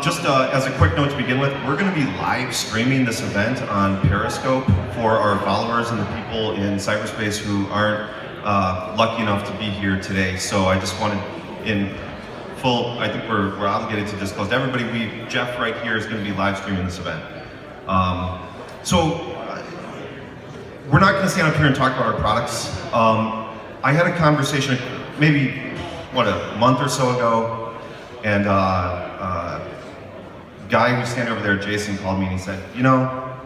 Just as a quick note to begin with, we're going to be live streaming this event on Periscope for our followers and the people in cyberspace who aren't lucky enough to be here today. So I just wanted, in full, I think we're obligated to disclose to everybody, Jeff right here is going to be live streaming this event. We're not going to stand up here and talk about our products. I had a conversation maybe, a month or so ago, and guy who's standing over there, Jason, called me and he said, you know,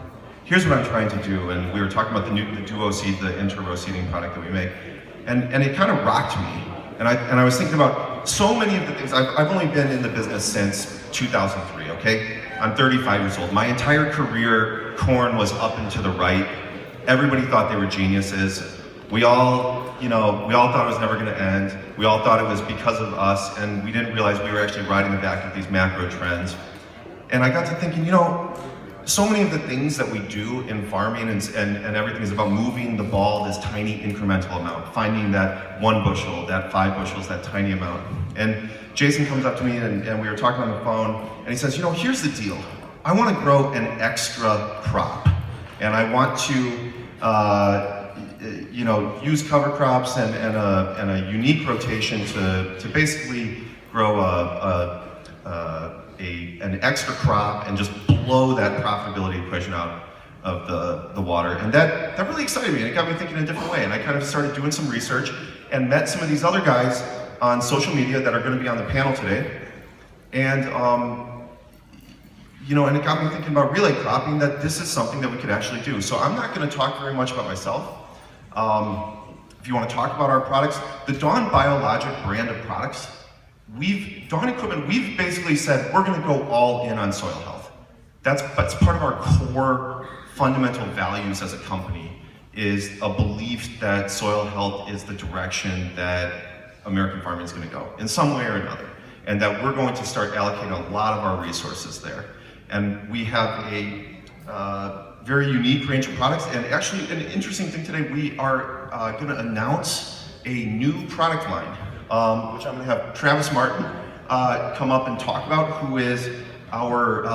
here's what I'm trying to do. And we were talking about the duo seed, the inter-row seeding product that we make. And it kind of rocked me. And I was thinking about so many of the things. I've only been in the business since 2003, okay? I'm 35 years old. My entire career, corn was up and to the right. Everybody thought they were geniuses. We all thought it was never gonna end. We all thought it was because of us, and we didn't realize we were actually riding the back of these macro trends. And I got to thinking, you know, so many of the things that we do in farming and everything is about moving the ball this tiny incremental amount, finding that 1 bushel, that 5 bushels, that tiny amount. And Jason comes up to me and we were talking on the phone, and he says, you know, here's the deal. I want to grow an extra crop, and I want to use cover crops and a unique rotation to basically grow an extra crop and just blow that profitability equation out of the water. And that really excited me, and it got me thinking in a different way. And I kind of started doing some research and met some of these other guys on social media that are going to be on the panel today. And and it got me thinking about relay cropping, that this is something that we could actually do. So I'm not going to talk very much about myself. If you want to talk about our products, the DawnBIOLOGIC brand of products, Dawn Equipment, we've basically said we're going to go all in on soil health. That's part of our core fundamental values as a company, is a belief that soil health is the direction that American farming is going to go in some way or another, and that we're going to start allocating a lot of our resources there. And we have a very unique range of products, and actually an interesting thing today, we are going to announce a new product line, which I'm going to have Travis Martin come up and talk about, who is our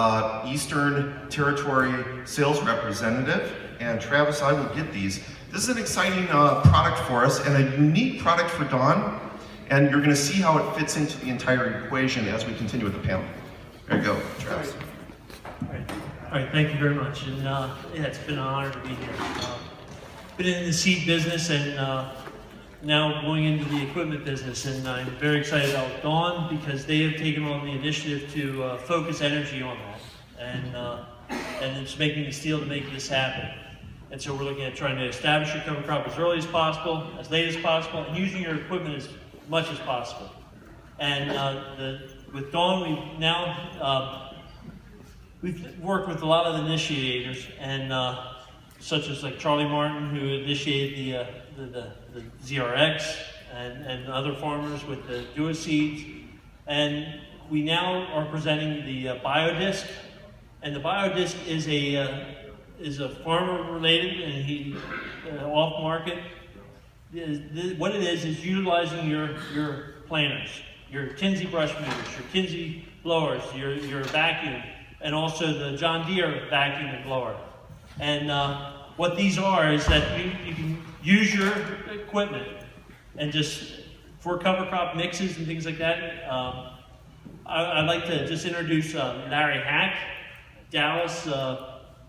Eastern Territory sales representative. And Travis, I will get these. This is an exciting product for us and a unique product for Dawn, and you're going to see how it fits into the entire equation as we continue with the panel. There you go, Travis. All right, thank you very much. And it's been an honor to be here. Been in the seed business and now going into the equipment business, and I'm very excited about Dawn because they have taken on the initiative to focus energy on that, and it's making the steel to make this happen. And so we're looking at trying to establish your cover crop as early as possible, as late as possible, and using your equipment as much as possible. And with Dawn, we've now we've worked with a lot of the initiators, and such as like Charlie Martin, who initiated the ZRX, and other farmers with the duo seeds. And we now are presenting the BioDisc, and the BioDisc is a farmer related, and he off market. What it is utilizing your planters, your Kinsey brush movers, your Kinsey blowers, your vacuum, and also the John Deere vacuum and blower. And what these are is that you can use your equipment and just, for cover crop mixes and things like that. I'd like to just introduce Larry Hack, Dallas,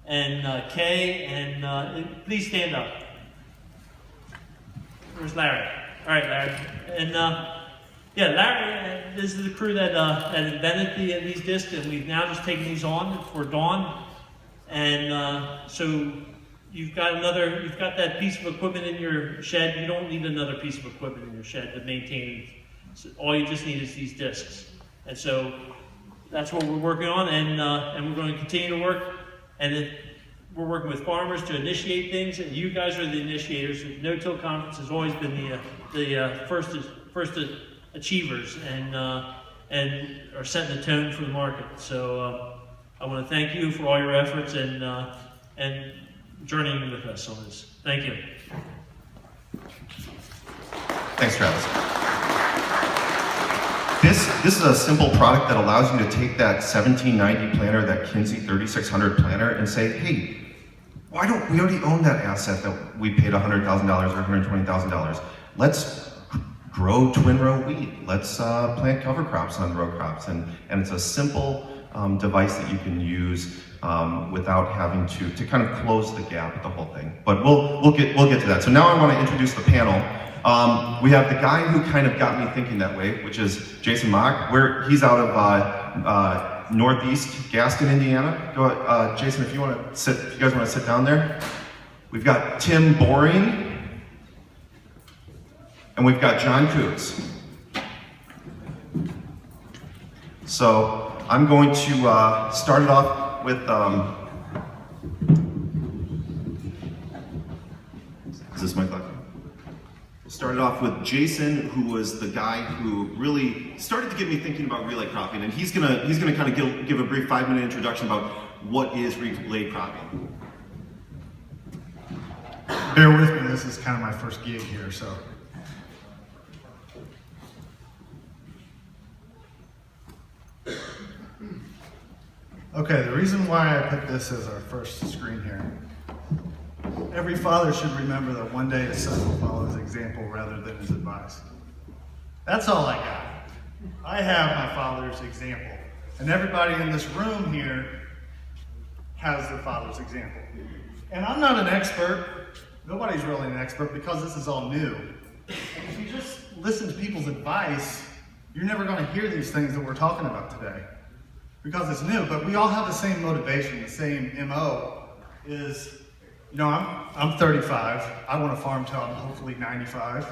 and Kay, and please stand up. Where's Larry? All right, Larry. And yeah, Larry, this is the crew that invented these discs, and we've now just taken these on for Dawn. And so you've got that piece of equipment in your shed. You don't need another piece of equipment in your shed to maintain. So all you just need is these discs. And so that's what we're working on, and we're going to continue to work. And we're working with farmers to initiate things, and you guys are the initiators. The No-Till Conference has always been the first achievers, and are setting the tone for the market. So I want to thank you for all your efforts and journeying with us on this. Thank you. Thanks, Travis. This is a simple product that allows you to take that 1790 planter, that Kinsey 3600 planter, and say, hey, why don't we already own that asset that we paid $100,000 or $120,000? Let's grow twin row wheat. Let's plant cover crops on row crops, and it's a simple device that you can use without having to kind of close the gap with the whole thing. But we'll get to that. So now I want to introduce the panel. We have the guy who kind of got me thinking that way, which is Jason Mock. He's out of Northeast Gaston, Indiana. Go, Jason, if you guys want to sit down there. We've got Tim Boring, and we've got John Coots. So I'm going to start it off with, is this my clock? We'll start it off with Jason, who was the guy who really started to get me thinking about relay cropping, and he's gonna kind of give a brief 5-minute introduction about what is relay cropping. Bear with me, this is kind of my first gig here, so. Okay, the reason why I put this as our first screen here, every father should remember that one day his son will follow his example rather than his advice. That's all I got. I have my father's example, and everybody in this room here has their father's example. And I'm not an expert, nobody's really an expert because this is all new. And if you just listen to people's advice, you're never going to hear these things that we're talking about today. Because it's new, but we all have the same motivation, the same MO is, you know, I'm 35, I want to farm till I'm hopefully 95.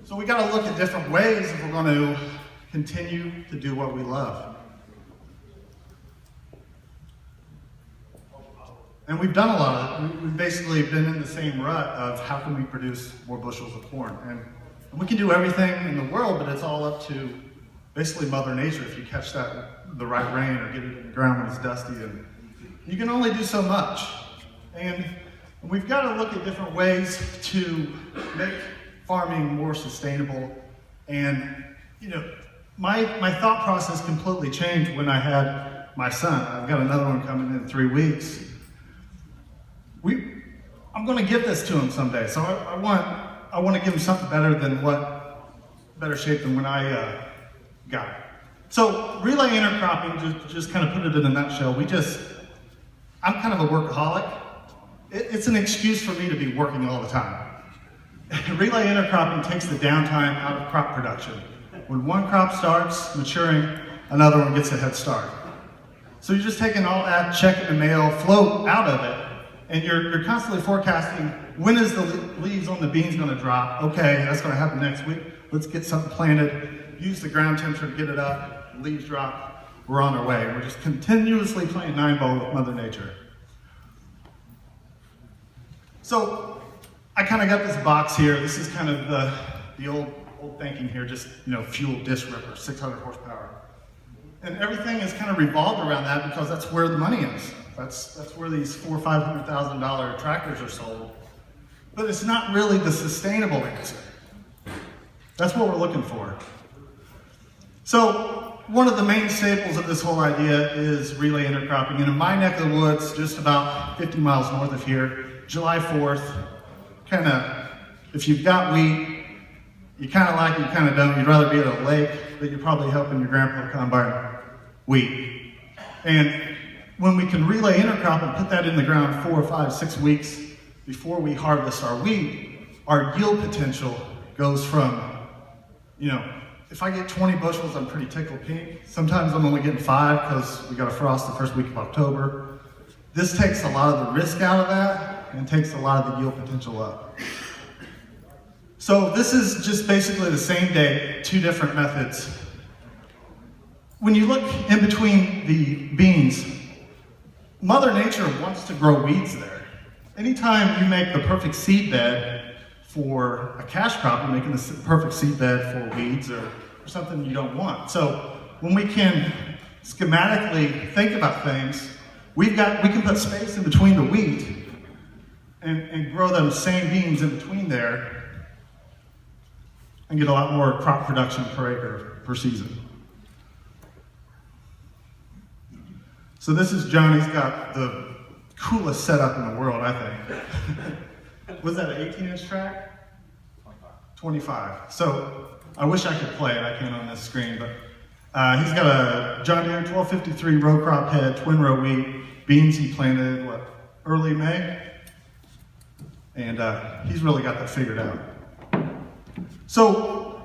So we got to look at different ways if we're going to continue to do what we love. And we've done a lot of it. We've basically been in the same rut of how can we produce more bushels of corn. And we can do everything in the world, but it's all up to basically Mother Nature if you catch the right rain or get it in the ground when it's dusty. And you can only do so much. And we've got to look at different ways to make farming more sustainable. And, you know, my thought process completely changed when I had my son. I've got another one coming in 3 weeks. I'm going to give this to him someday. So I want to give him something better shape than when I got it. So relay intercropping, just kind of put it in a nutshell, I'm kind of a workaholic. It's an excuse for me to be working all the time. Relay intercropping takes the downtime out of crop production. When one crop starts maturing, another one gets a head start. So you're just taking all that, checking the mail, flow out of it, and you're constantly forecasting when is the leaves on the beans going to drop. Okay, that's going to happen next week. Let's get something planted, use the ground temperature to get it up, leaves drop, we're on our way. We're just continuously playing 9-ball with Mother Nature. So I kind of got this box here. This is kind of the old thinking here, just, you know, fuel disc ripper, 600 horsepower. And everything is kind of revolved around that because that's where the money is. That's where these $400,000 or $500,000 tractors are sold. But it's not really the sustainable answer. That's what we're looking for. So one of the main staples of this whole idea is relay intercropping. And in my neck of the woods, just about 50 miles north of here, July 4th, kind of, if you've got wheat, you kind of like it, you kind of don't. You'd rather be at a lake, but you're probably helping your grandpa combine wheat. And when we can relay intercrop and put that in the ground 4 or 5, 6 weeks before we harvest our wheat, our yield potential goes from, you know, if I get 20 bushels, I'm pretty tickled pink. Sometimes I'm only getting 5 because we got a frost the first week of October. This takes a lot of the risk out of that and takes a lot of the yield potential up. So this is just basically the same day, 2 different methods. When you look in between the beans, Mother Nature wants to grow weeds there. Anytime you make the perfect seed bed for a cash crop, you're making the perfect seed bed for weeds or something you don't want. So when we can schematically think about things, we can put space in between the wheat and grow them same beans in between there and get a lot more crop production per acre. per season. So this is Johnny's got the coolest setup in the world, I think. Was that an 18-inch track? 25. So I wish I could play it. I can't on this screen, but he's got a John Deere 1253 row crop head, twin row wheat, beans he planted, early May? And he's really got that figured out. So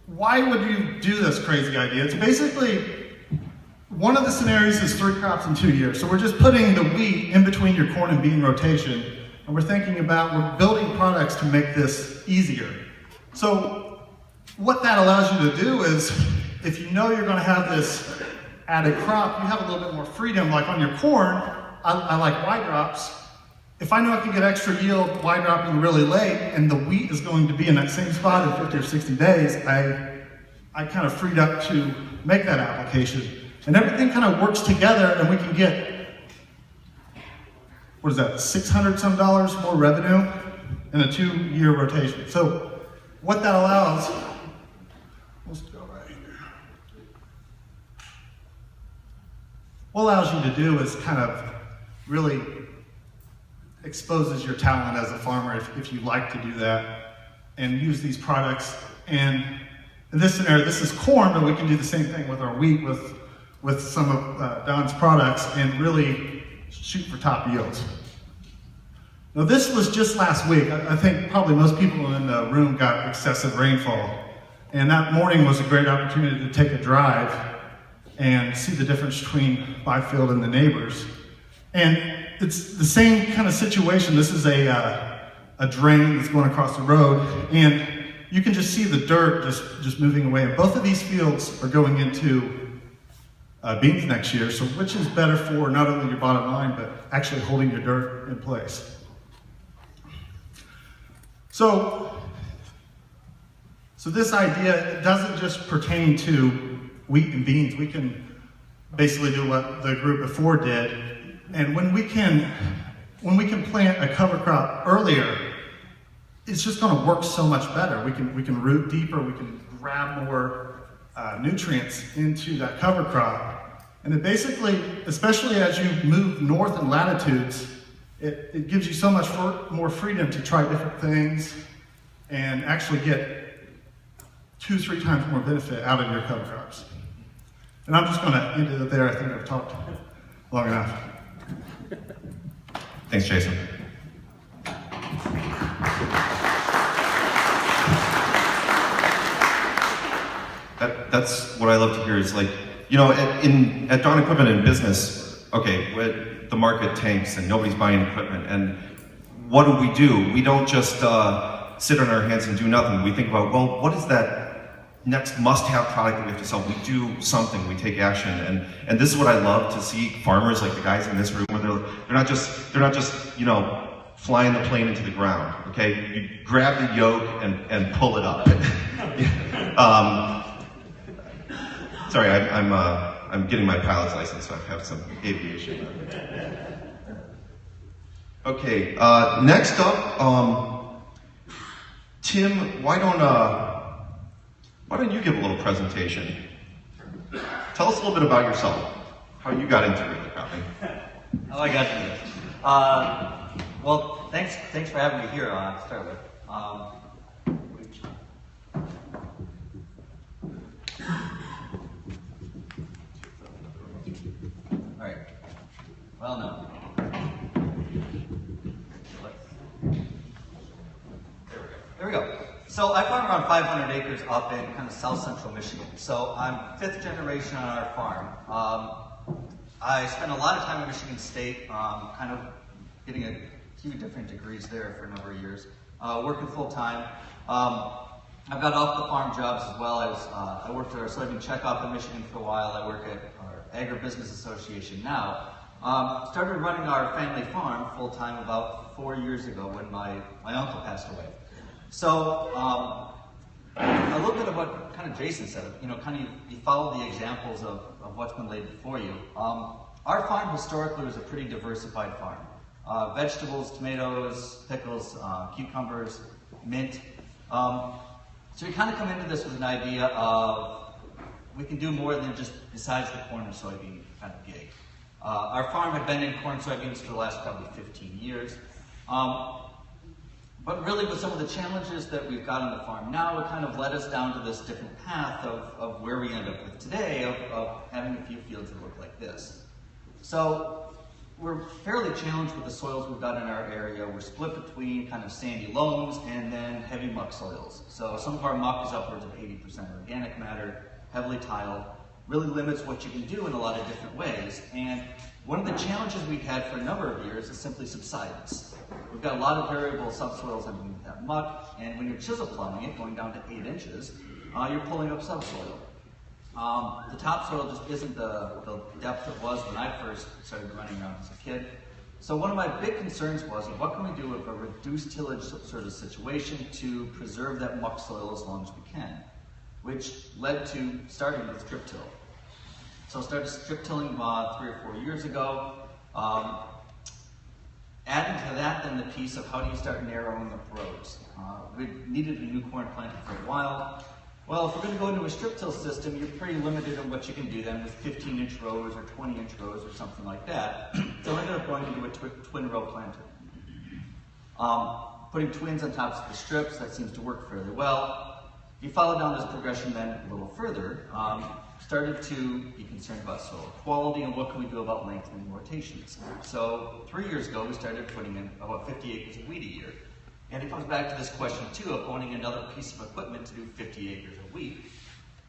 why would you do this crazy idea? It's basically, one of the scenarios is 3 crops in 2 years. So we're just putting the wheat in between your corn and bean rotation, and we're thinking about, we're building products to make this easier. So what that allows you to do is, if you know you're going to have this added crop, you have a little bit more freedom. Like on your corn, I like wide drops. If I know I can get extra yield wide dropping really late, and the wheat is going to be in that same spot in 50 or 60 days, I kind of freed up to make that application. And everything kind of works together, and we can get, what is that, $600 some more revenue in a 2-year rotation. So what that allows, let's go right here. What allows you to do is kind of really exposes your talent as a farmer if you like to do that and use these products. And in this scenario, this is corn, but we can do the same thing with our wheat with some of Don's products and really shoot for top yields. Now this was just last week. I think probably most people in the room got excessive rainfall. And that morning was a great opportunity to take a drive and see the difference between my field and the neighbors. And it's the same kind of situation. This is a drain that's going across the road, and you can just see the dirt just moving away. And both of these fields are going into beans next year, so which is better for not only your bottom line, but actually holding your dirt in place. So this idea, it doesn't just pertain to wheat and beans. We can basically do what the group before did. And when we can plant a cover crop earlier, it's just going to work so much better. We can root deeper, we can grab more nutrients into that cover crop. And it basically, especially as you move north in latitudes, it gives you so much more freedom to try different things and actually get 2-3 times more benefit out of your cover crops. And I'm just going to end it there. I think I've talked long enough. Thanks, Jason. That's what I love to hear is like, you know, at Dawn Equipment in business, okay, the market tanks and nobody's buying equipment, and what do? We don't just sit on our hands and do nothing. We think about, well, what is that next must-have product that we have to sell? We do something, we take action, and this is what I love to see farmers like the guys in this room, where they're not just you know, flying the plane into the ground. Okay, you grab the yoke and pull it up. Sorry, I'm getting my pilot's license, so I have some aviation. Okay, next up, Tim, why don't you give a little presentation? Tell us a little bit about yourself, how you got into relay cropping. How I got into this. Well, thanks for having me here to start with. All right. Well, no. There we go. So I farm around 500 acres up in kind of south central Michigan. So I'm 5th generation on our farm. I spent a lot of time at Michigan State, kind of getting a few different degrees there for a number of years, working full time. I've got off the farm jobs as well. I worked at our soybean checkoff in Michigan for a while. I work at our Agribusiness Association now. Started running our family farm full time about 4 years ago when my uncle passed away. So a little bit of what kind of Jason said, you know, kind of you follow the examples of what's been laid before you. Our farm historically was a pretty diversified farm. Vegetables, tomatoes, pickles, cucumbers, mint. So we kind of come into this with an idea of we can do more than just besides the corn and soybean kind of gig. Our farm had been in corn and soybeans for the last probably 15 years. But really with some of the challenges that we've got on the farm now, it kind of led us down to this different path of where we end up with today, of having a few fields that look like this. So we're fairly challenged with the soils we've got in our area. We're split between kind of sandy loams and then heavy muck soils. So some of our muck is upwards of 80% organic matter, heavily tiled, really limits what you can do in a lot of different ways. And one of the challenges we've had for a number of years is simply subsidence. We've got a lot of variable subsoils underneath that muck, and when you're chisel plowing it, going down to 8 inches, you're pulling up subsoil. The topsoil just isn't the depth it was when I first started running around as a kid. So one of my big concerns was, what can we do with a reduced tillage sort of situation to preserve that muck soil as long as we can? Which led to starting with strip till. So I started strip tilling 3 or 4 years ago. Adding to that then the piece of how do you start narrowing up rows. We needed a new corn planted for a while. Well, if we're going to go into a strip till system, you're pretty limited on what you can do then with 15-inch rows or 20-inch rows or something like that. So I ended up going into a twin row planter. Putting twins on top of the strips, that seems to work fairly well. You follow down this progression then a little further, started to be concerned about soil quality and what can we do about lengthening rotations. So 3 years ago, we started putting in about 50 acres of wheat a year. And it comes back to this question too of owning another piece of equipment to do 50 acres of wheat.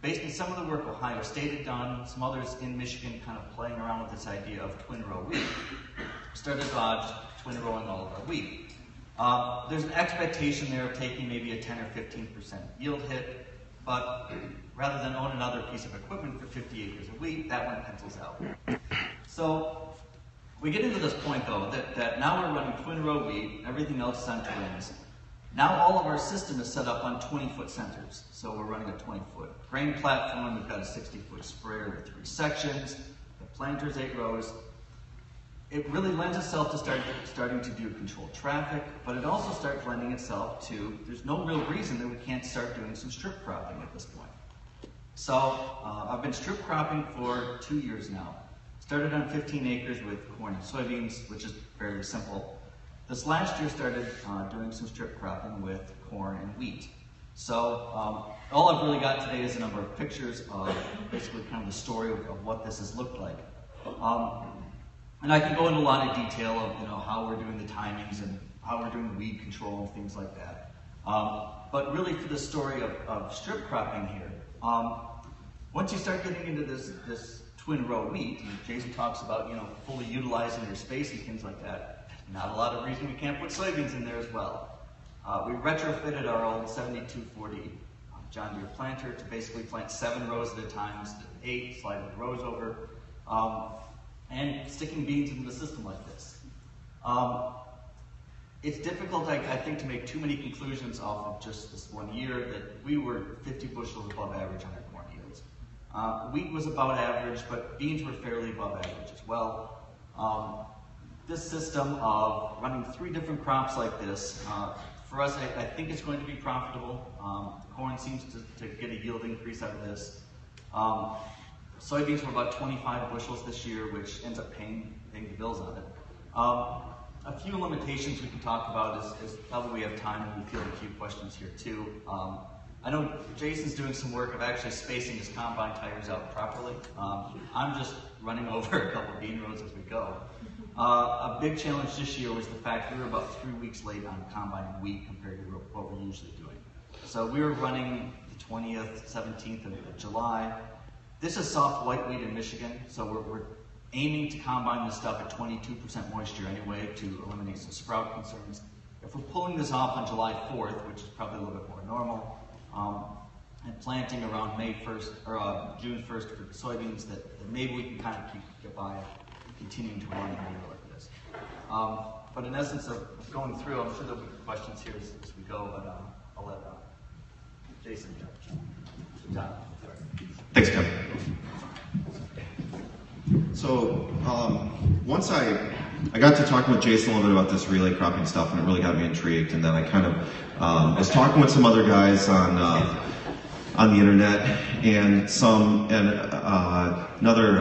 Based on some of the work Ohio State had done, some others in Michigan kind of playing around with this idea of twin row wheat, started twin rowing all of our wheat. There's an expectation there of taking maybe a 10 or 15% yield hit, but rather than own another piece of equipment for 50 acres of wheat, that one pencils out. So we get into this point though, that now we're running twin row wheat, everything else is on twins. Now all of our system is set up on 20-foot centers. So we're running a 20-foot grain platform, we've got a 60-foot sprayer with 3 sections, the planter's 8 rows. It really lends itself to starting to do controlled traffic, but it also starts lending itself to, there's no real reason that we can't start doing some strip cropping at this point. So I've been strip cropping for 2 years now. Started on 15 acres with corn and soybeans, which is fairly simple. This last year started doing some strip cropping with corn and wheat. So all I've really got today is a number of pictures of basically kind of the story of what this has looked like. And I can go into a lot of detail of how we're doing the timings and how we're doing weed control and things like that. But really for the story of strip cropping here, once you start getting into this twin row wheat, and Jason talks about fully utilizing your space and things like that, not a lot of reason we can't put soybeans in there as well. We retrofitted our old 7240 John Deere planter to basically plant 7 rows at a time instead of 8, sliding the rows over. And sticking beans into the system like this. It's difficult, I think, to make too many conclusions off of just this 1 year that we were 50 bushels above average on our corn yields. Wheat was about average, but beans were fairly above average as well. This system of running 3 different crops like this, for us, I think it's going to be profitable. The corn seems to get a yield increase out of this. Soybeans were about 25 bushels this year, which ends up paying the bills on it. A few limitations we can talk about is probably we have time and we field a few questions here too. I know Jason's doing some work of actually spacing his combine tires out properly. I'm just running over a couple of bean rows as we go. A big challenge this year was the fact we were about 3 weeks late on combining wheat compared to what we're usually doing. So we were running the 20th, 17th of July. This is soft white wheat in Michigan, so we're aiming to combine this stuff at 22% moisture anyway to eliminate some sprout concerns. If we're pulling this off on July 4th, which is probably a little bit more normal, and planting around May 1st or June 1st for soybeans, that maybe we can kind of get by continuing to run like this. But in essence of going through, I'm sure there'll be questions here as we go, but I'll let Jason John. Thanks, Tim. So once I got to talking with Jason a little bit about this relay cropping stuff, and it really got me intrigued. And then I kind of was talking with some other guys on on the internet, and another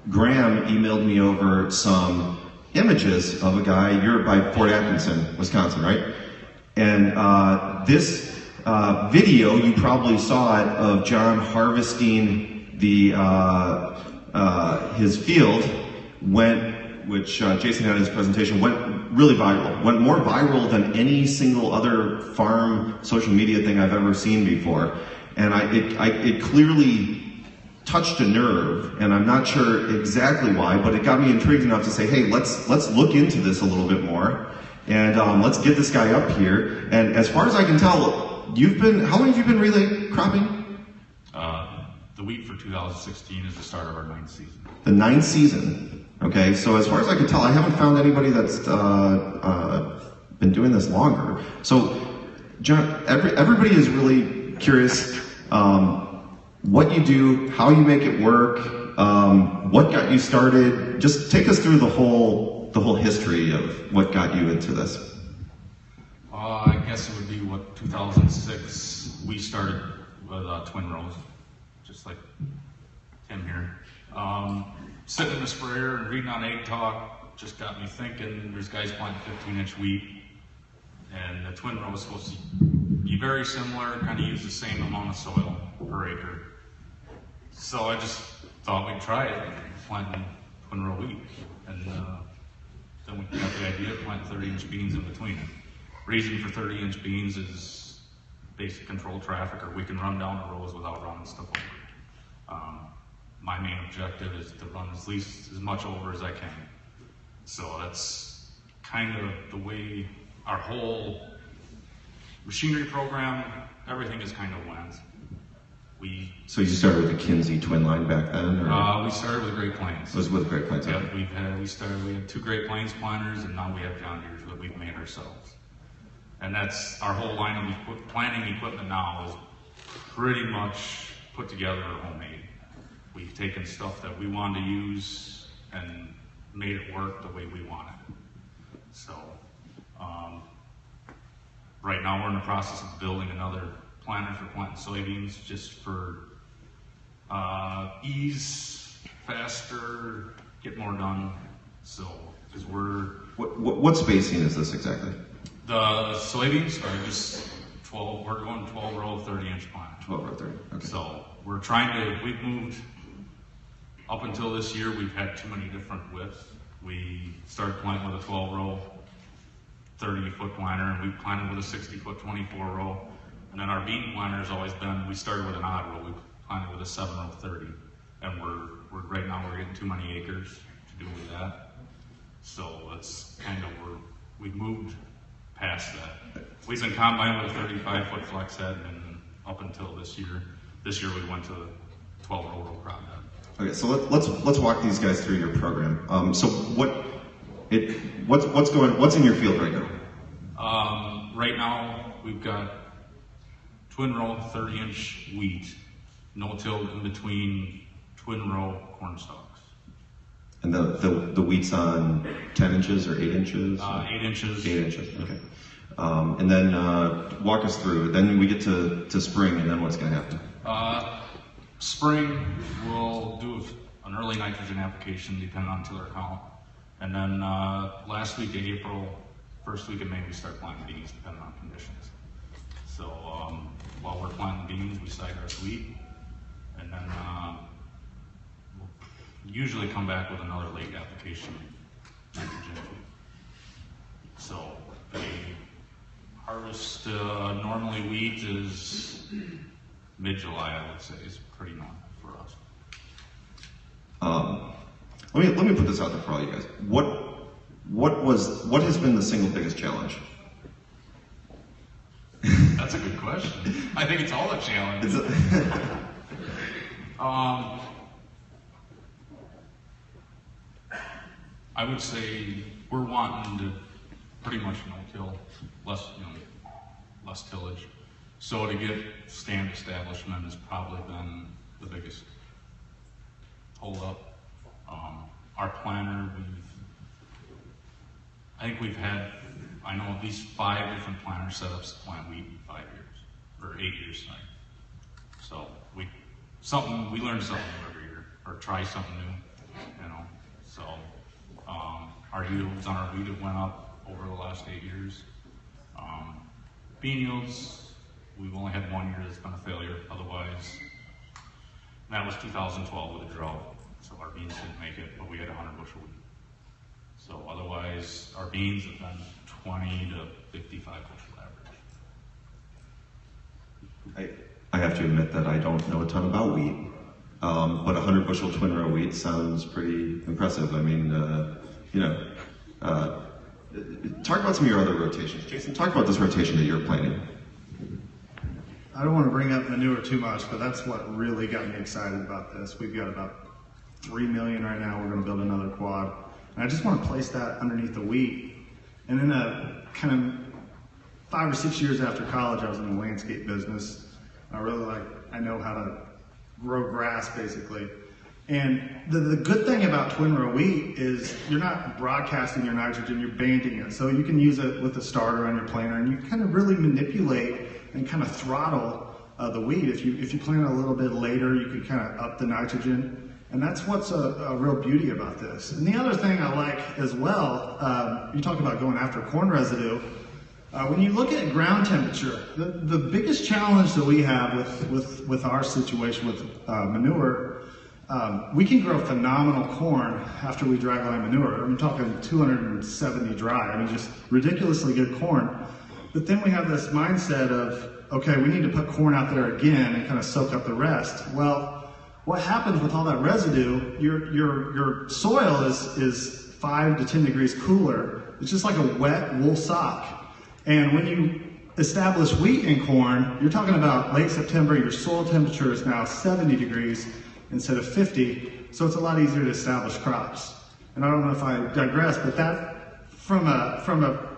Graham emailed me over some images of a guy. You're by Fort Atkinson, Wisconsin, right? And this video, you probably saw it, of John harvesting his field which Jason had in his presentation, went really viral. Went more viral than any single other farm social media thing I've ever seen before. And it clearly touched a nerve, and I'm not sure exactly why, but it got me intrigued enough to say, hey, let's look into this a little bit more, and let's get this guy up here. And as far as I can tell, how long have you been relay cropping? The wheat for 2016 is the start of our 9th season. The 9th season. Okay, so as far as I can tell, I haven't found anybody that's been doing this longer. So, John, everybody is really curious what you do, how you make it work, what got you started. Just take us through the whole history of what got you into this. I guess it would be 2006. We started with twin rows, just like Tim here. Sitting in the sprayer and reading on Egg Talk just got me thinking, there's guys planting 15-inch wheat, and the twin row is supposed to be very similar, kind of use the same amount of soil per acre. So I just thought we'd try it, planting twin row wheat. And then we got the idea of planting 30-inch beans in between it. Reason for 30-inch beans is basic control traffic, or we can run down the rows without running stuff over. My main objective is to run as much over as I can. So that's kind of the way our whole machinery program, everything is kind of went. So you started with the Kinsey twin line back then? Or? We started with Great Plains. It was with Great Plains. Yeah, Okay. we had 2 Great Plains planters, and now we have John Deere's that we've made ourselves. And that's our whole line of planting equipment now is pretty much put together or homemade. We've taken stuff that we wanted to use and made it work the way we want it. So, right now we're in the process of building another planter for planting soybeans, just for ease, faster, get more done. So, because What spacing is this exactly? the soybeans are just 12, we're going 12 row 30-inch planters. 12 or 30. Okay. So we've moved, up until this year, we've had too many different widths. We started planting with a 12 row, 30-foot planter, and we planted with a 60-foot, 24 row. And then our bean planter has always been, we started with an odd row, we planted with a 7 row 30. And right now we're getting too many acres to do with that. So that's kind of we've moved past that. We've been combined with a 35-foot flex head, and up until this year we went to the 12 row crop head. Okay, so let's walk these guys through your program. So what's in your field right now? Right now we've got twin row 30-inch wheat, no-till in between twin row corn stalks. And the wheat's on 10 inches or 8 inches? 8 inches. 8 inches. Okay. And then walk us through. Then we get to spring, and then what's going to happen? Spring, we'll do an early nitrogen application depending on tiller count. And then last week of April, first week of May, we start planting beans depending on conditions. So while we're planting beans, we side our wheat, and then we'll usually come back with another late application nitrogen. So the harvest, normally wheat is mid-July, I would say, is pretty normal for us. Let me put this out there for all you guys. What has been the single biggest challenge? That's a good question. I think it's all a challenge. Is it? I would say we're wanting to pretty much no-till, less tillage. So to get stand establishment has probably been the biggest hold-up. Our planter, I think we've had, I know at least 5 different planter setups to plant wheat in 5 years, or 8 years, sorry. So we learn something new every year, or try something new, you know. So our yields on our wheat have went up over the last 8 years. Bean yields, we've only had 1 year that's been a failure. Otherwise, that was 2012 with a drought. So our beans didn't make it, but we had 100 bushel wheat. So otherwise, our beans have been 20 to 55 bushel average. I have to admit that I don't know a ton about wheat, but 100 bushel twin row wheat sounds pretty impressive. I mean, talk about some of your other rotations. Jason, talk about this rotation that you're planning. I don't want to bring up manure too much, but that's what really got me excited about this. We've got about 3 million right now. We're going to build another quad. And I just want to place that underneath the wheat. And then kind of 5 or 6 years after college, I was in the landscape business. I know how to grow grass basically. And the good thing about twin row wheat is you're not broadcasting your nitrogen, you're banding it. So you can use it with a starter on your planter and you kind of really manipulate and kind of throttle the wheat. If you plant a little bit later, you can kind of up the nitrogen. And that's what's a real beauty about this. And the other thing I like as well, you talk about going after corn residue. When you look at ground temperature, the biggest challenge that we have with our situation with manure, we can grow phenomenal corn after we dragline manure. I'm talking 270 dry, I mean just ridiculously good corn. But then we have this mindset of, okay, we need to put corn out there again and kind of soak up the rest. Well, what happens with all that residue, your soil is 5 to 10 degrees cooler. It's just like a wet wool sock. And when you establish wheat and corn, you're talking about late September, your soil temperature is now 70 degrees instead of 50, so it's a lot easier to establish crops. And I don't know if I digress, but that, from a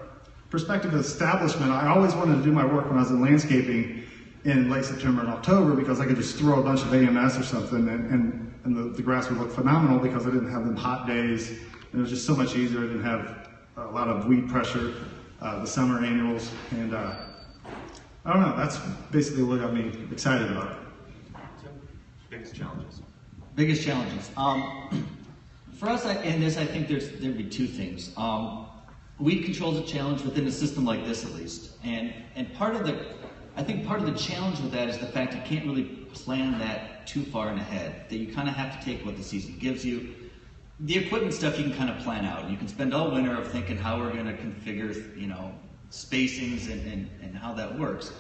perspective of establishment, I always wanted to do my work when I was in landscaping in late September and October because I could just throw a bunch of AMS or something and the grass would look phenomenal because I didn't have them hot days. And it was just so much easier. I didn't have a lot of weed pressure, the summer annuals, and I don't know, that's basically what got me excited about it. Biggest challenges? Biggest challenges. For us, in this, I think there'd be 2 things. Weed control is a challenge within a system like this, at least. And part of the challenge with that is the fact you can't really plan that too far in ahead. That you kind of have to take what the season gives you. The equipment stuff you can kind of plan out. You can spend all winter of thinking how we're going to configure, spacings and how that works.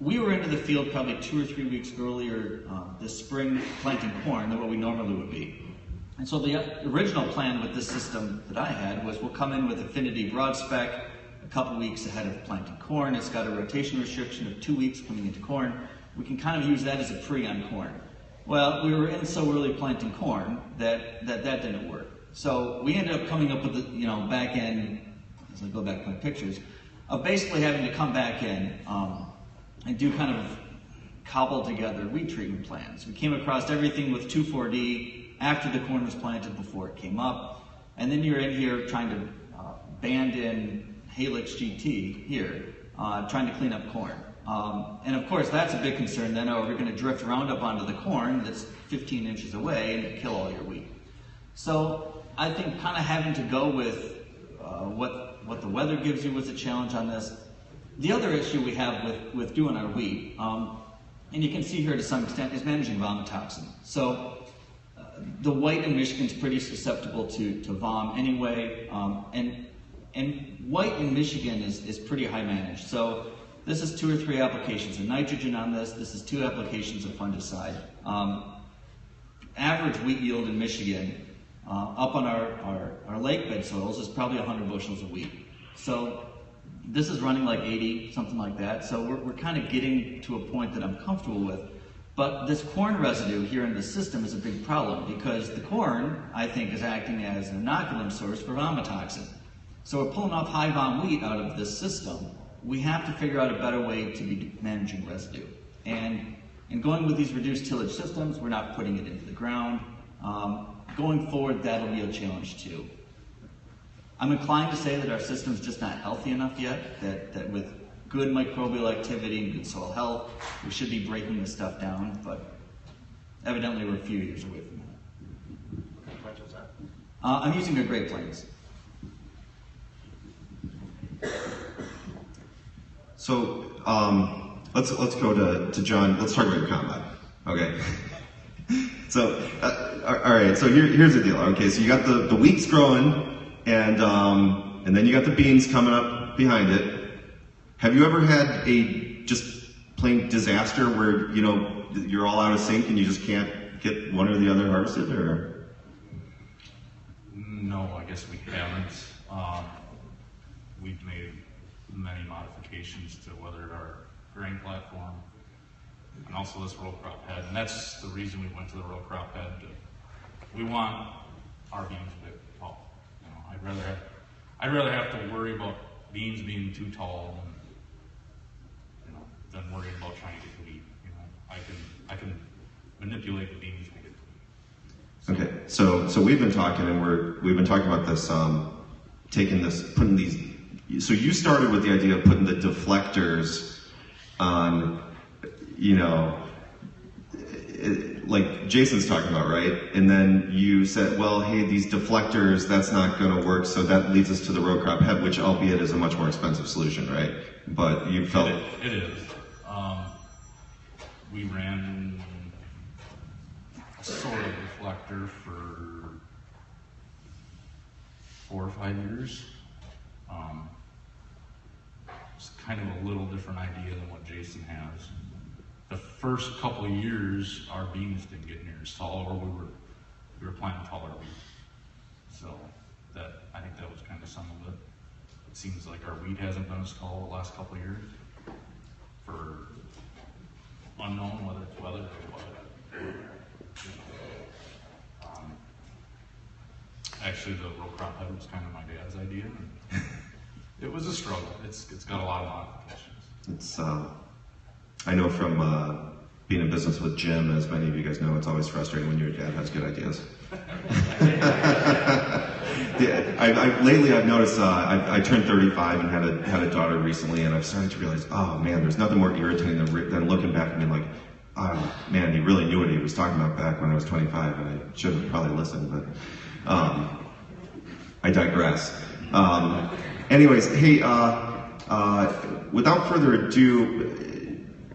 We were into the field probably 2 or 3 weeks earlier this spring planting corn than what we normally would be. And so the original plan with this system that I had was we'll come in with Affinity broad spec a couple weeks ahead of planting corn. It's got a rotation restriction of 2 weeks coming into corn. We can kind of use that as a pre on corn. Well, we were in so early planting corn that didn't work. So we ended up coming up with the back end, as I go back to my pictures, of basically having to come back in and do kind of cobble together weed treatment plans. We came across everything with 2,4-D after the corn was planted before it came up. And then you're in here trying to band in Halix GT here, trying to clean up corn. And of course, that's a big concern then. We're going to drift Roundup onto the corn that's 15 inches away and kill all your wheat. So I think kind of having to go with what the weather gives you was a challenge on this. The other issue we have with doing our wheat, and you can see here to some extent, is managing vomitoxin. So the white in Michigan is pretty susceptible to vom anyway, and white in Michigan is pretty high managed. So this is 2 or 3 applications of nitrogen on this. This is 2 applications of fungicide. Average wheat yield in Michigan up on our lake bed soils is probably 100 bushels of wheat. So this is running like 80, something like that. So we're kind of getting to a point that I'm comfortable with. But this corn residue here in the system is a big problem because the corn, I think, is acting as an inoculum source for vomitoxin. So we're pulling off high vom wheat out of this system. We have to figure out a better way to be managing residue. And in going with these reduced tillage systems, we're not putting it into the ground. Going forward, that'll be a challenge too. I'm inclined to say that our system's just not healthy enough yet, that with good microbial activity and good soil health. We should be breaking this stuff down, but evidently we're a few years away from that. I'm using a Great Plains. So let's go to John. Let's talk about your combine. Okay. So all right. So here's the deal. Okay. So you got the wheat's growing, and then you got the beans coming up behind it. Have you ever had a just plain disaster where you're all out of sync and you just can't get one or the other harvested, or? No, I guess we haven't. We've made many modifications to whether our grain platform and also this row crop head, and that's the reason we went to the row crop head. We want our beans a bit tall. I'd rather have to worry about beans being too tall than worrying about trying to get the wheat. I can manipulate the beans to get the wheat. Okay, so we've been talking, and we've been talking about this, putting these. So you started with the idea of putting the deflectors on, like Jason's talking about, right? And then you said, well, hey, these deflectors, that's not going to work, so that leads us to the row crop head, which albeit is a much more expensive solution, right? But you felt it is. We ran a sort of reflector for 4 or 5 years. It's kind of a little different idea than what Jason has. The first couple of years, our beans didn't get near as tall, or we were planting taller wheat. So I think that was kind of some of it. It seems like our wheat hasn't been as tall the last couple of years for unknown, whether it's weather or what. Actually, the row crop head was kind of my dad's idea. It was a struggle. It's got a lot of modifications. it's. I know from being in business with Jim, as many of you guys know, it's always frustrating when your dad has good ideas. Yeah, lately I've noticed I turned 35 and had a daughter recently, and I've started to realize, oh man, there's nothing more irritating than looking back and being like, oh man, he really knew what he was talking about back when I was 25, and I should have probably listened, but I digress. Anyways, hey, without further ado,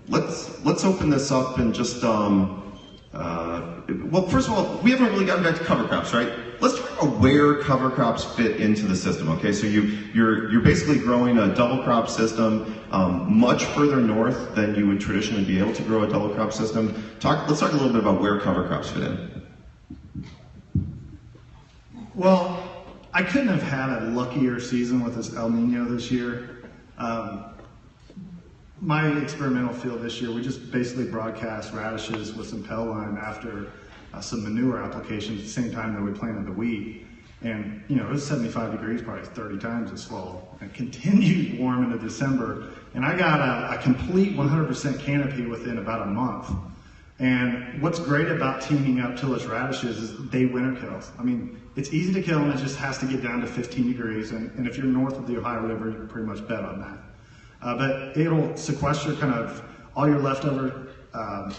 let's open this up and just well, first of all, we haven't really gotten back to cover crops, right? Let's talk about where cover crops fit into the system. Okay, so you're basically growing a double crop system much further north than you would traditionally be able to grow a double crop system. Let's talk a little bit about where cover crops fit in. Well, I couldn't have had a luckier season with this El Nino this year. My experimental field this year, we just basically broadcast radishes with some pell lime after some manure applications at the same time that we planted the wheat. And it was 75 degrees probably 30 times this fall, and continued warm into December. And I got a complete 100% canopy within about a month. And what's great about teaming up tillage radishes is they winter kill. I mean, it's easy to kill, and it just has to get down to 15 degrees. And if you're north of the Ohio River, you can pretty much bet on that. But it'll sequester kind of all your leftover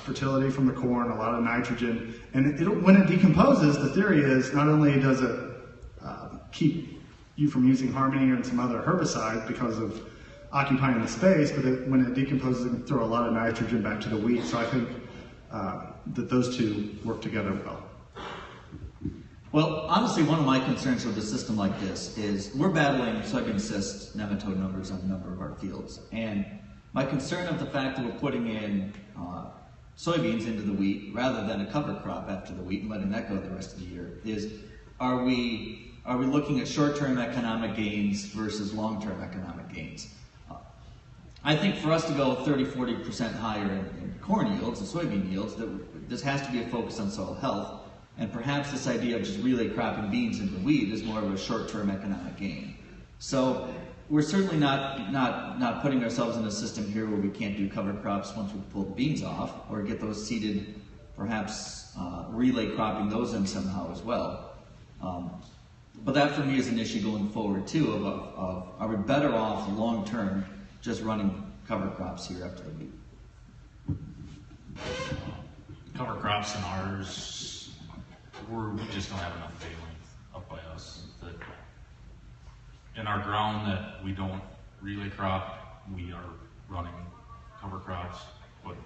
fertility from the corn, a lot of nitrogen. And when it decomposes, the theory is not only does it keep you from using Harmony and some other herbicides because of occupying the space, but when it decomposes, it can throw a lot of nitrogen back to the wheat. So I think that those two work together well. Well, honestly, one of my concerns with a system like this is we're battling soybean cyst nematode numbers on a number of our fields. And my concern of the fact that we're putting in soybeans into the wheat rather than a cover crop after the wheat and letting that go the rest of the year is, are we looking at short-term economic gains versus long-term economic gains? I think for us to go 30-40% higher in corn yields and soybean yields, this has to be a focus on soil health. And perhaps this idea of just relay cropping beans into wheat is more of a short-term economic gain. So we're certainly not putting ourselves in a system here where we can't do cover crops once we pull the beans off, or get those seeded, perhaps relay cropping those in somehow as well. But that for me is an issue going forward too of are we better off long-term just running cover crops here after the wheat? Cover crops in ours, we just don't have enough day length up by us. That in our ground that we don't relay crop, we are running cover crops, but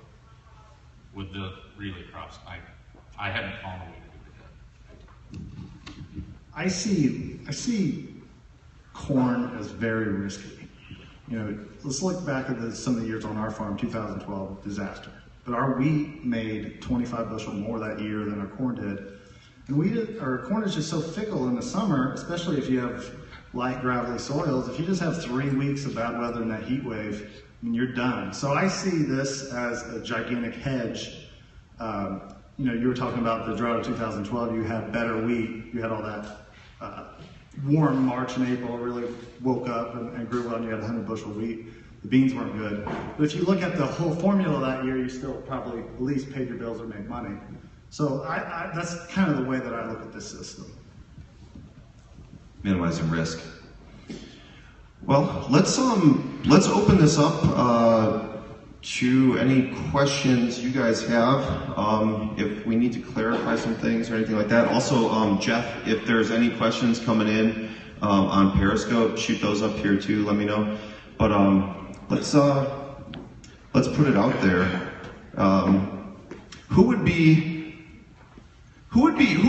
with the relay crops, I haven't found a way to do it yet. I see corn as very risky. You know, let's look back at some of the years on our farm, 2012, disaster. But our wheat made 25 bushel more that year than our corn did. And our corn is just so fickle in the summer, especially if you have light gravelly soils. If you just have 3 weeks of bad weather in that heat wave, I mean, you're done. So I see this as a gigantic hedge. You know, you were talking about the drought of 2012, you had better wheat, you had all that warm March and April really woke up and grew well, and you had 100 bushel wheat. The beans weren't good. But if you look at the whole formula that year, you still probably at least paid your bills or made money. So that's kind of the way that I look at this system. Minimizing risk. Well, let's open this up to any questions you guys have. If we need to clarify some things or anything like that. Also, Jeff, if there's any questions coming in on Periscope, shoot those up here too. Let me know. But let's put it out there. Who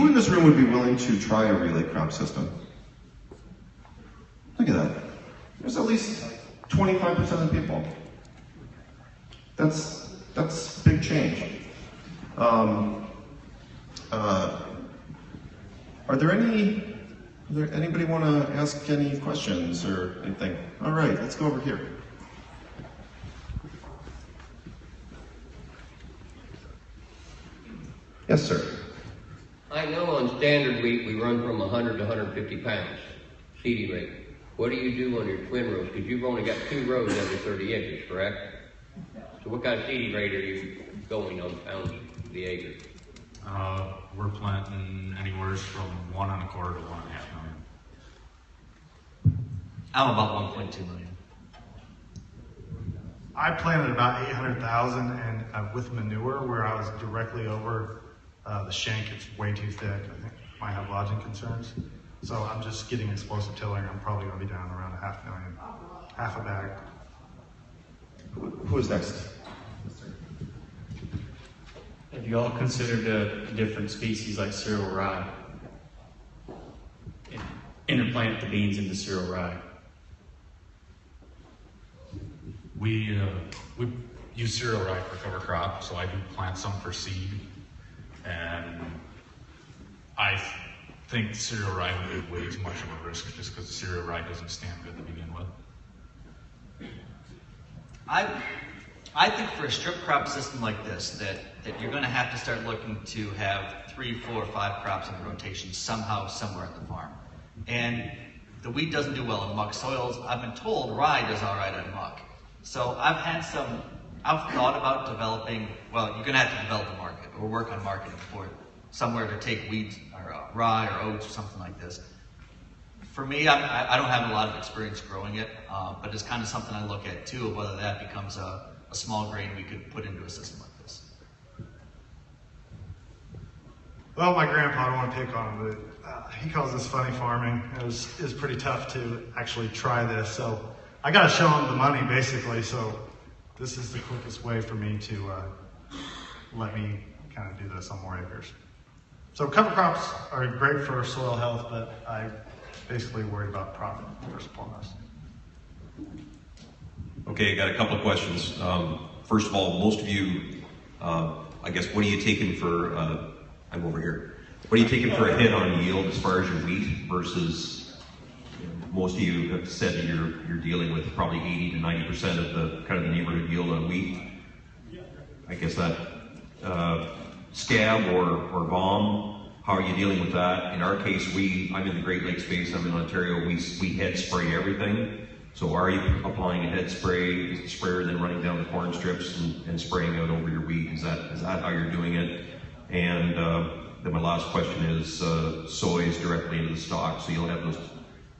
in this room would be willing to try a relay crop system? Look at that. There's at least 25% of the people. That's big change. Anybody want to ask any questions or anything? All right, let's go over here. Yes, sir. I know on standard wheat we run from 100 to 150 pounds seeding rate. What do you do on your twin rows? Because you've only got 2 rows every 30 inches, correct? So what kind of seeding rate are you going on pounds the acre? We're planting anywhere from 1 1/4 to 1.5 million. I'm about 1.2 million. I planted about 800,000 and with manure where I was directly over the shank, it's way too thick. I think I might have lodging concerns. So I'm just getting explosive tilling. I'm probably going to be down around 500,000, half a bag. Who is next? Have you all considered a different species like cereal rye? Interplant the beans into cereal rye. We use cereal rye for cover crop, so I do plant some for seed, and I think cereal rye would be way too much of a risk just because cereal rye doesn't stand good to begin with. I think for a strip crop system like this, that you're going to have to start looking to have 3, 4, 5 crops in rotation somehow, somewhere at the farm. And the wheat doesn't do well in muck soils. I've been told rye does all right on muck. So I've thought about developing, well, you're going to have to develop a market or work on marketing for it, somewhere to take wheat or rye or oats or something like this. For me, I don't have a lot of experience growing it, but it's kind of something I look at too, whether that becomes a small grain we could put into a system like this. Well, my grandpa, I don't want to pick on him, but he calls this funny farming. It was pretty tough to actually try this. So I got to show him the money basically. So this is the quickest way for me to let me kind of do this on more acres. So cover crops are great for soil health, but I basically worried about profit first and foremost. Okay, I got a couple of questions. First of all, most of you, I guess, what are you taking for, I'm over here. What are you taking for a hit on yield as far as your wheat versus, most of you have said that you're dealing with probably 80 to 90% of the kind of the neighborhood yield on wheat. I guess that scab or bomb, how are you dealing with that? In our case, I'm in the Great Lakes Basin, I'm in Ontario, we head spray everything. So are you applying a head spray? Is the sprayer then running down the corn strips and spraying out over your wheat? Is that how you're doing it? And then my last question is soy is directly into the stalk. So you'll have those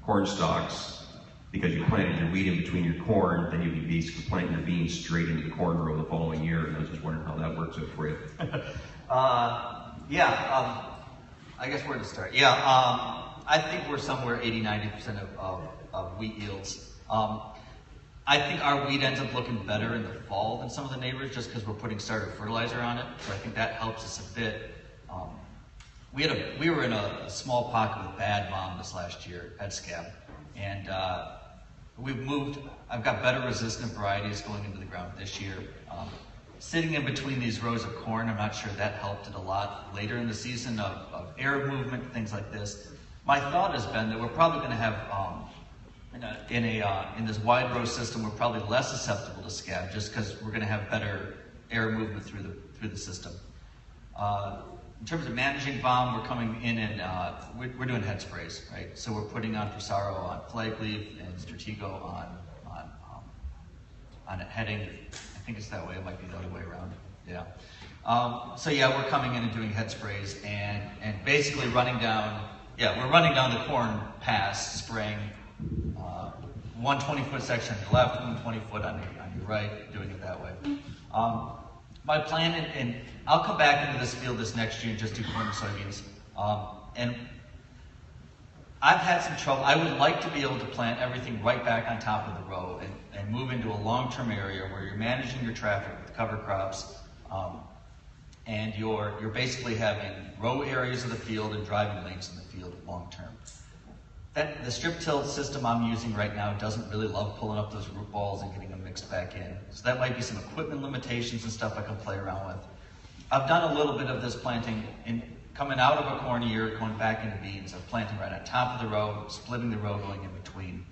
corn stalks because you planted your wheat in between your corn, then you'd be basically planting your beans straight into the corn row the following year. And I was just wondering how that works out for you. I guess where to start? Yeah, I think we're somewhere 80-90% of wheat yields. I think our wheat ends up looking better in the fall than some of the neighbors just because we're putting starter fertilizer on it. So I think that helps us a bit. We were in a small pocket with bad bomb this last year, head scab, and we've moved. I've got better resistant varieties going into the ground this year. Sitting in between these rows of corn, I'm not sure that helped it a lot later in the season of air movement, things like this. My thought has been that we're probably going to have, in this wide row system, we're probably less susceptible to scab just because we're going to have better air movement through the system. In terms of managing bomb, we're coming in and we're doing head sprays, right? So we're putting on Prosaro on flagleaf and Stratego on a heading. I think it's that way. It might be the other way around. Yeah. So yeah, we're coming in and doing head sprays and basically running down. Yeah, we're running down the corn pass, spraying 1 20-foot section on your left, 1 20-foot on your right, doing it that way. My plan, and I'll come back into this field this next year and just do corn and soybeans. And I've had some trouble. I would like to be able to plant everything right back on top of the row and move into a long-term area where you're managing your traffic with cover crops, and you're basically having row areas of the field and driving lanes in the field long-term. The strip till system I'm using right now doesn't really love pulling up those root balls and getting them mixed back in. So that might be some equipment limitations and stuff I can play around with. I've done a little bit of this planting coming out of a corn year, going back into beans, of planting right on top of the row, splitting the row, going in between.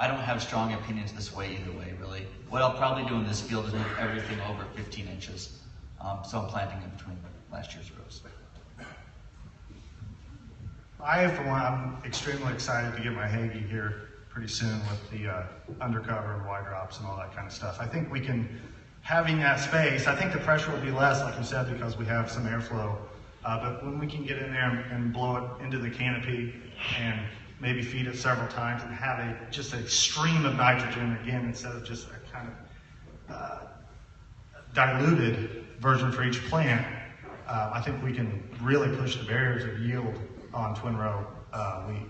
I don't have strong opinions this way either way, really. What I'll probably do in this field is move everything over 15 inches. So I'm planting in between last year's rows. For one, I'm extremely excited to get my Hagee here pretty soon with the undercover and wide drops and all that kind of stuff. I think we can, having that space, I think the pressure will be less, like you said, because we have some airflow. But when we can get in there and blow it into the canopy and maybe feed it several times and have just a stream of nitrogen, again, instead of just a kind of diluted version for each plant, I think we can really push the barriers of yield on twin row wheat.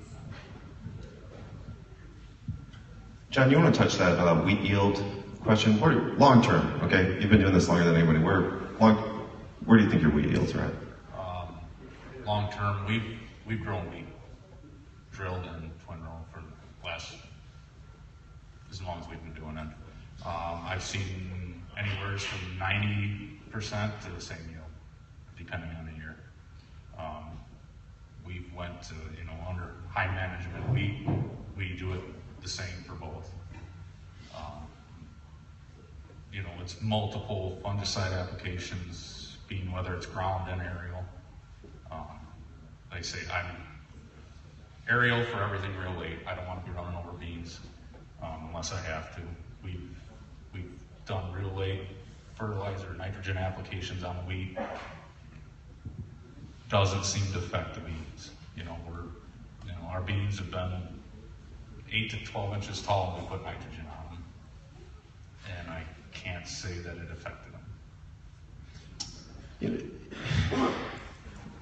John, you want to touch that wheat yield question? Long term, okay? You've been doing this longer than anybody. Where do you think your wheat yields are at? Long term, we've grown wheat, drilled in twin row for the last, as long as we've been doing it. I've seen anywhere from 90% to the same yield, depending on the year. We went to, under high management wheat, we do it the same for both. It's multiple fungicide applications, being whether it's ground and aerial. They say I'm aerial for everything real late. I don't want to be running over beans unless I have to. We've done real late fertilizer, nitrogen applications on wheat. Doesn't seem to affect the beans. Our beans have been 8 to 12 inches tall when we put nitrogen on them, and I can't say that it affected them.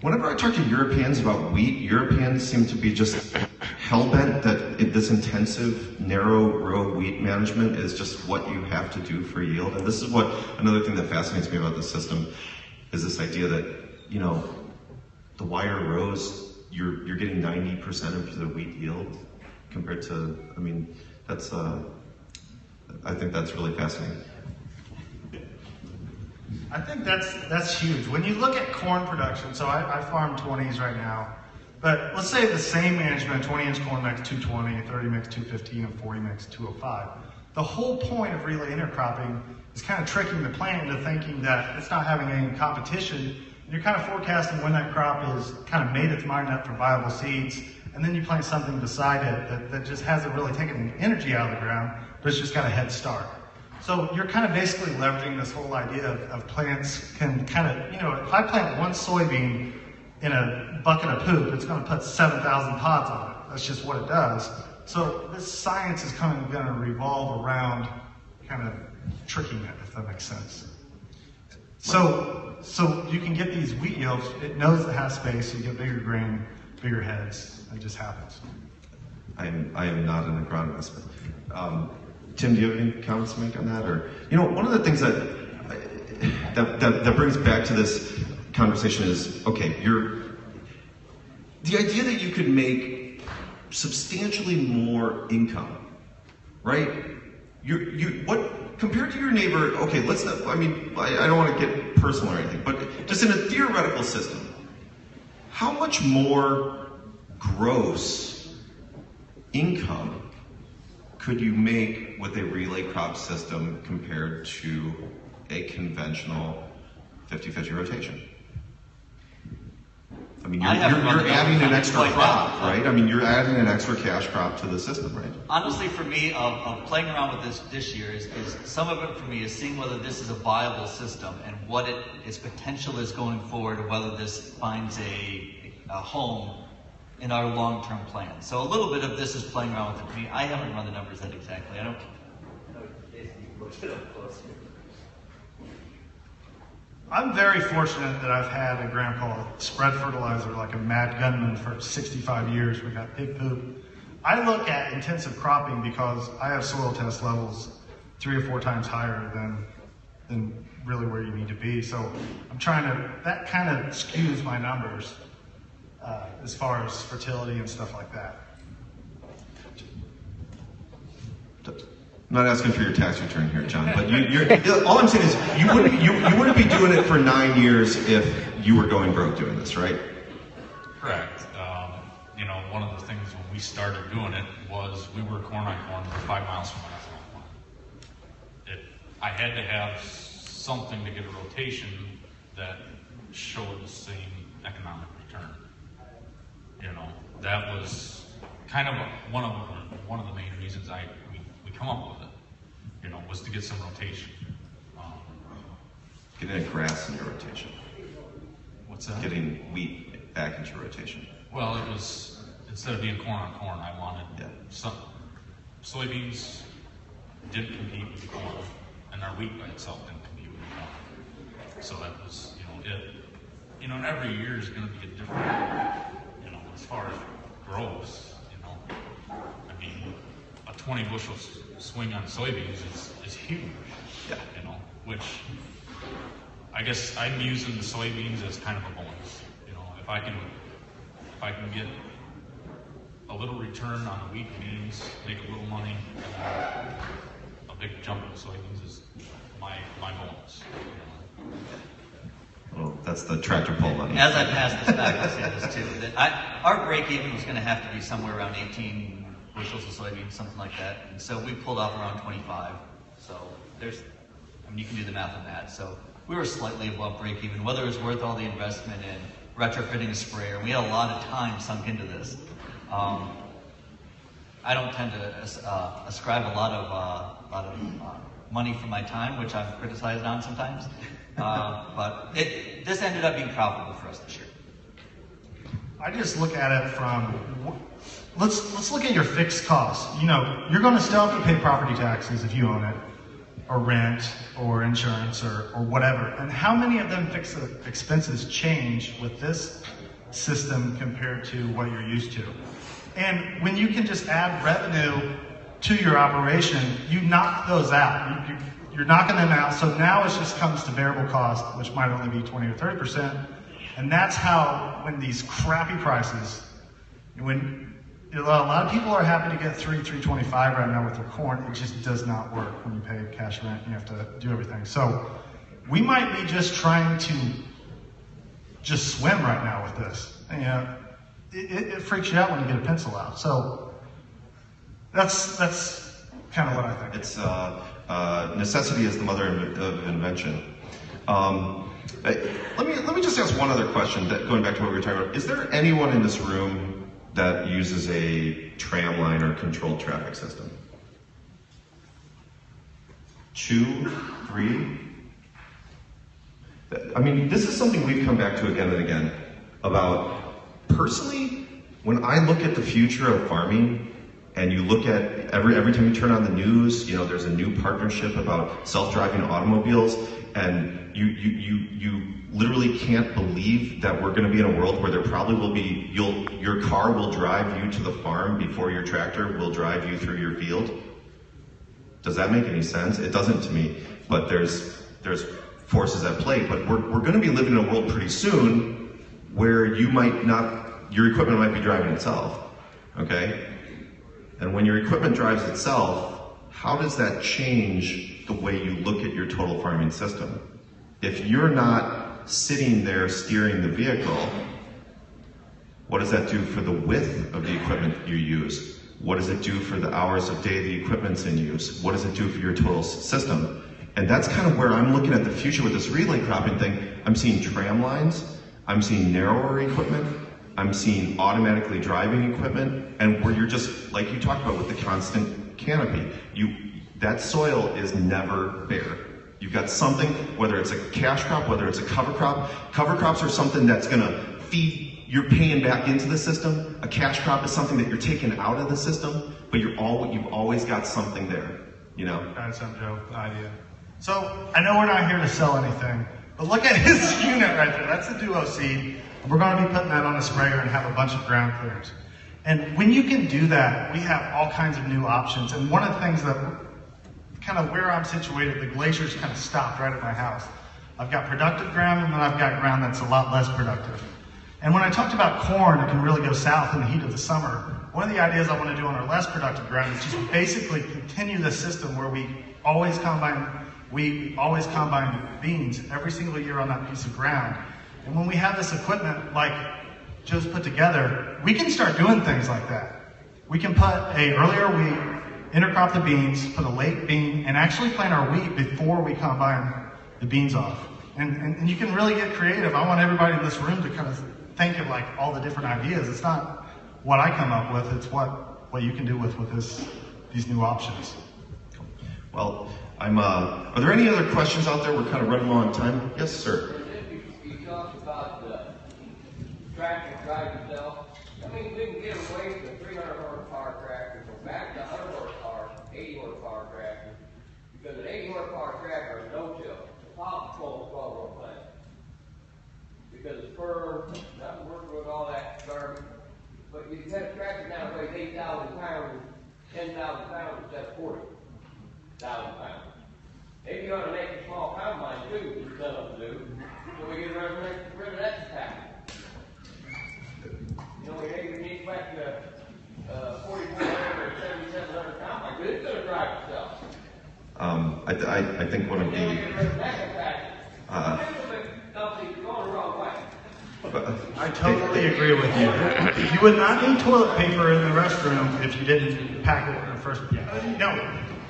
Whenever I talk to Europeans about wheat, Europeans seem to be just hell-bent that this intensive, narrow row wheat management is just what you have to do for yield. And this is another thing that fascinates me about this system is this idea that, the wider rows, you're getting 90% of the wheat yield compared to, that's, I think that's really fascinating. I think that's huge. When you look at corn production, so I farm 20s right now, but let's say the same management, 20-inch corn mix 220, 30 mix 215, and 40 mix 205. The whole point of relay intercropping is kind of tricking the plant into thinking that it's not having any competition. You're kind of forecasting when that crop is kind of made its mind up for viable seeds, and then you plant something beside it that just hasn't really taken any energy out of the ground, but it's just got a head start. So you're kind of basically leveraging this whole idea of plants can kind of, if I plant one soybean in a bucket of poop, it's going to put 7,000 pods on it. That's just what it does. So this science is kind of going to revolve around kind of tricking it, if that makes sense. So you can get these wheat yields. It knows it has space. So you get bigger grain, bigger heads. It just happens. I am not an agronomist. Tim, do you have any comments to make on that? Or, you know, one of the things that brings back to this conversation is, okay, the idea that you could make substantially more income, right? What compared to your neighbor? Okay, let's not. I mean, I don't want to get personal or anything, but just in a theoretical system, how much more gross income could you make with a relay crop system compared to a conventional 50-50 rotation? I mean, you're adding an extra crop, right? I mean, you're adding an extra cash crop to the system, right? Honestly, for me, of playing around with this year is some of it for me is seeing whether this is a viable system and what its potential is going forward, or whether this finds a home in our long-term plan. So a little bit of this is playing around with it for me. I haven't run the numbers yet exactly. I don't. I'm very fortunate that I've had a grandpa spread fertilizer like a mad gunman for 65 years. We got pig poop. I look at intensive cropping because I have soil test levels 3 or 4 times higher than really where you need to be. So I'm trying to, that kind of skews my numbers as far as fertility and stuff like that. I'm not asking for your tax return here, John, but all I'm saying is you wouldn't be doing it for 9 years if you were going broke doing this, right? Correct. You know, one of the things when we started doing it was we were corn on corn, we're 5 miles from my farm. I had to have something to get a rotation that showed the same economic return. You know, that was kind of one of the main reasons we come up with it. You know, was to get some rotation. Getting grass in your rotation. What's that? Getting wheat back into your rotation. Well, it was, instead of being corn on corn, I wanted some soybeans didn't compete with the corn, and our wheat by itself didn't compete with the corn. So that was, it. You know, and every year is going to be a different, as far as grows, I mean, a 20 bushel swing on soybeans is huge, which I guess I'm using the soybeans as kind of a bonus. If I can get a little return on the wheat and beans, make a little money, a big jump in the soybeans is my bonus. Well, that's the tractor pull money. As I pass this back, I'll say this too, that our break even was going to have to be somewhere around 18 bushels of soybeans, something like that. And so we pulled off around 25. So you can do the math on that. So we were slightly above break even, whether it was worth all the investment in retrofitting a sprayer. We had a lot of time sunk into this. I don't tend to ascribe a lot of money for my time, which I'm criticized on sometimes. But this ended up being profitable for us this year. I just look at it from, let's look at your fixed costs. You're going to still have to pay property taxes if you own it, or rent, or insurance, or whatever. And how many of them fixed expenses change with this system compared to what you're used to? And when you can just add revenue to your operation, you knock those out. You're knocking them out. So now it just comes to variable cost, which might only be 20 or 30%. And that's how, when these crappy prices, when a lot of people are happy to get $3.25 right now with their corn, it just does not work when you pay cash rent and you have to do everything. So we might be just trying to just swim right now with this. And, it freaks you out when you get a pencil out. So that's kind of what I think. It's necessity is the mother of invention. Let me just ask one other question. Going back to what we were talking about, is there anyone in this room that uses a tram line or controlled traffic system? 2, 3. I mean, this is something we've come back to again and again about. Personally, when I look at the future of farming, And you look at every time you turn on the news, you know, there's a new partnership about self-driving automobiles, and you literally can't believe that we're going to be in a world where there probably will be, your car will drive you to the farm before your tractor will drive you through your field. Does that make any sense? It doesn't to me, but there's forces at play. But we're going to be living in a world pretty soon where your equipment might be driving itself, okay? And when your equipment drives itself, how does that change the way you look at your total farming system? If you're not sitting there steering the vehicle, what does that do for the width of the equipment you use? What does it do for the hours of day the equipment's in use? What does it do for your total system? And that's kind of where I'm looking at the future with this relay cropping thing. I'm seeing tram lines, I'm seeing narrower equipment, I'm seeing automatically driving equipment, and where you're just, like you talked about with the constant canopy, that soil is never bare. You've got something, whether it's a cash crop, whether it's a cover crop. Cover crops are something that's gonna feed, you're paying back into the system. A cash crop is something that you're taking out of the system, but you've always got something there, you know? That's some joke idea. So I know we're not here to sell anything, but look at his unit right there. That's the Duo Seed. We're going to be putting that on a sprayer and have a bunch of ground clearance. And when you can do that, we have all kinds of new options. And one of the things that kind of where I'm situated, the glaciers kind of stopped right at my house. I've got productive ground, and then I've got ground that's a lot less productive. And when I talked about corn, it can really go south in the heat of the summer. One of the ideas I want to do on our less productive ground is just basically continue the system where we always combine beans every single year on that piece of ground. And when we have this equipment like Joe's put together, we can start doing things like that. We can put earlier wheat, intercrop the beans, put a late bean, and actually plant our wheat before we combine the beans off. And you can really get creative. I want everybody in this room to kind of think of like all the different ideas. It's not what I come up with, it's what you can do with these new options. Well, are there any other questions out there? We're kind of running low on time. Yes, sir. You talked about the tractor drive itself. I mean, we can get away from the 300 horsepower tractor, go back to 100 horsepower, 80 horsepower tractor, because an 80 horsepower tractor is no-till. The power control is 12-row plant. Because it's firm, not working with all that garbage. But you have a tractor now that weighs 8,000 pounds, 10,000 pounds instead of 40,000 pounds. Maybe you ought to make a small combine too, which none of them do, so we get rid of that pack. You know, we need to back to 4,400 or 7,700 combine, but it's going to drive itself. I think one of the... going the wrong way. I totally agree with you. You would not need toilet paper in the restroom if you didn't pack it in the first place. No,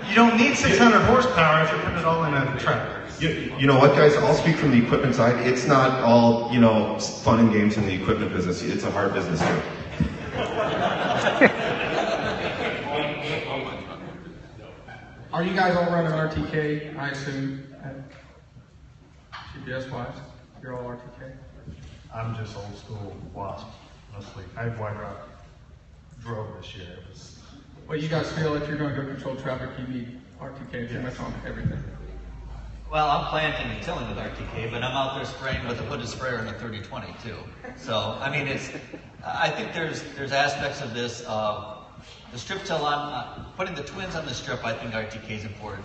you don't need 600 horsepower if you're putting it all in a tractor. You know what, guys? I'll speak from the equipment side. It's not all, you know, fun and games in the equipment business. It's a hard business too. Are you guys all running RTK, I assume, GPS-wise? You're all RTK? I'm just old school wasp, mostly. I have White Rock drove this year. Well, you guys feel if you're going to go control traffic, you need RTK pretty much on everything. Well, I'm planting and tilling with RTK, but I'm out there spraying with a hooded sprayer in a 30-20 too. So, I mean, I think there's aspects of this. The strip till, putting the twins on the strip, I think RTK is important.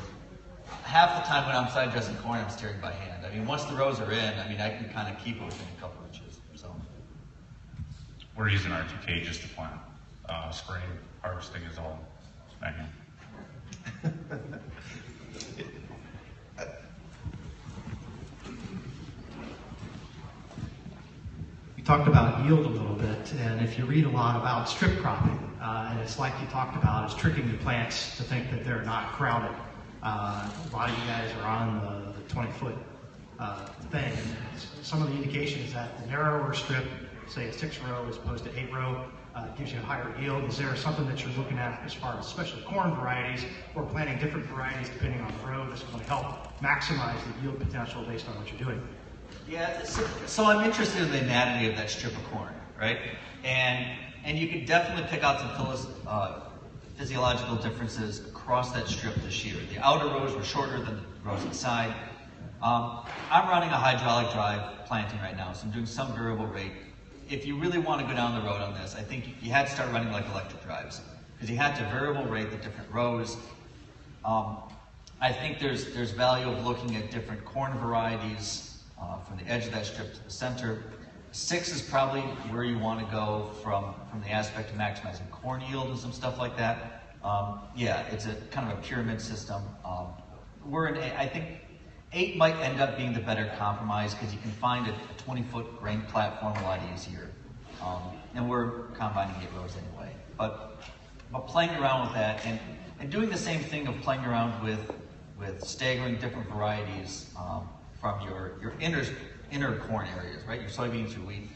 Half the time when I'm side dressing corn, I'm steering by hand. I mean, once the rows are in, I mean, I can kind of keep it within a couple inches. So, We're using RTK just to plant. Spraying, harvesting is all back in. You talked about yield a little bit, and if you read a lot about strip cropping, and it's like you talked about, it's tricking the plants to think that they're not crowded. A lot of you guys are on the 20-foot thing, and some of the indications that the narrower strip, say a 6-row as opposed to 8-row, gives you a higher yield. Is there something that you're looking at as far as especially corn varieties, or planting different varieties depending on the row that's going to help maximize the yield potential based on what you're doing? yeah, so I'm interested in the anatomy of that strip of corn, right? And you could definitely pick out some physiological differences across that strip this year. The outer rows were shorter than the rows inside. I'm running a hydraulic drive planting right now, so I'm doing some variable rate. If you really want to go down the road on this, I think you had to start running like electric drives, because you had to variable rate the different rows. I think there's value of looking at different corn varieties from the edge of that strip to the center. 6 is probably where you want to go from the aspect of maximizing corn yield and some stuff like that. Yeah, it's a kind of a pyramid system. We're in, I think 8 might end up being the better compromise, because you can find a 20-foot grain platform a lot easier. And we're combining 8 rows anyway. But playing around with that and doing the same thing of playing around with staggering different varieties from your inner corn areas, right? Your soybeans, your wheat.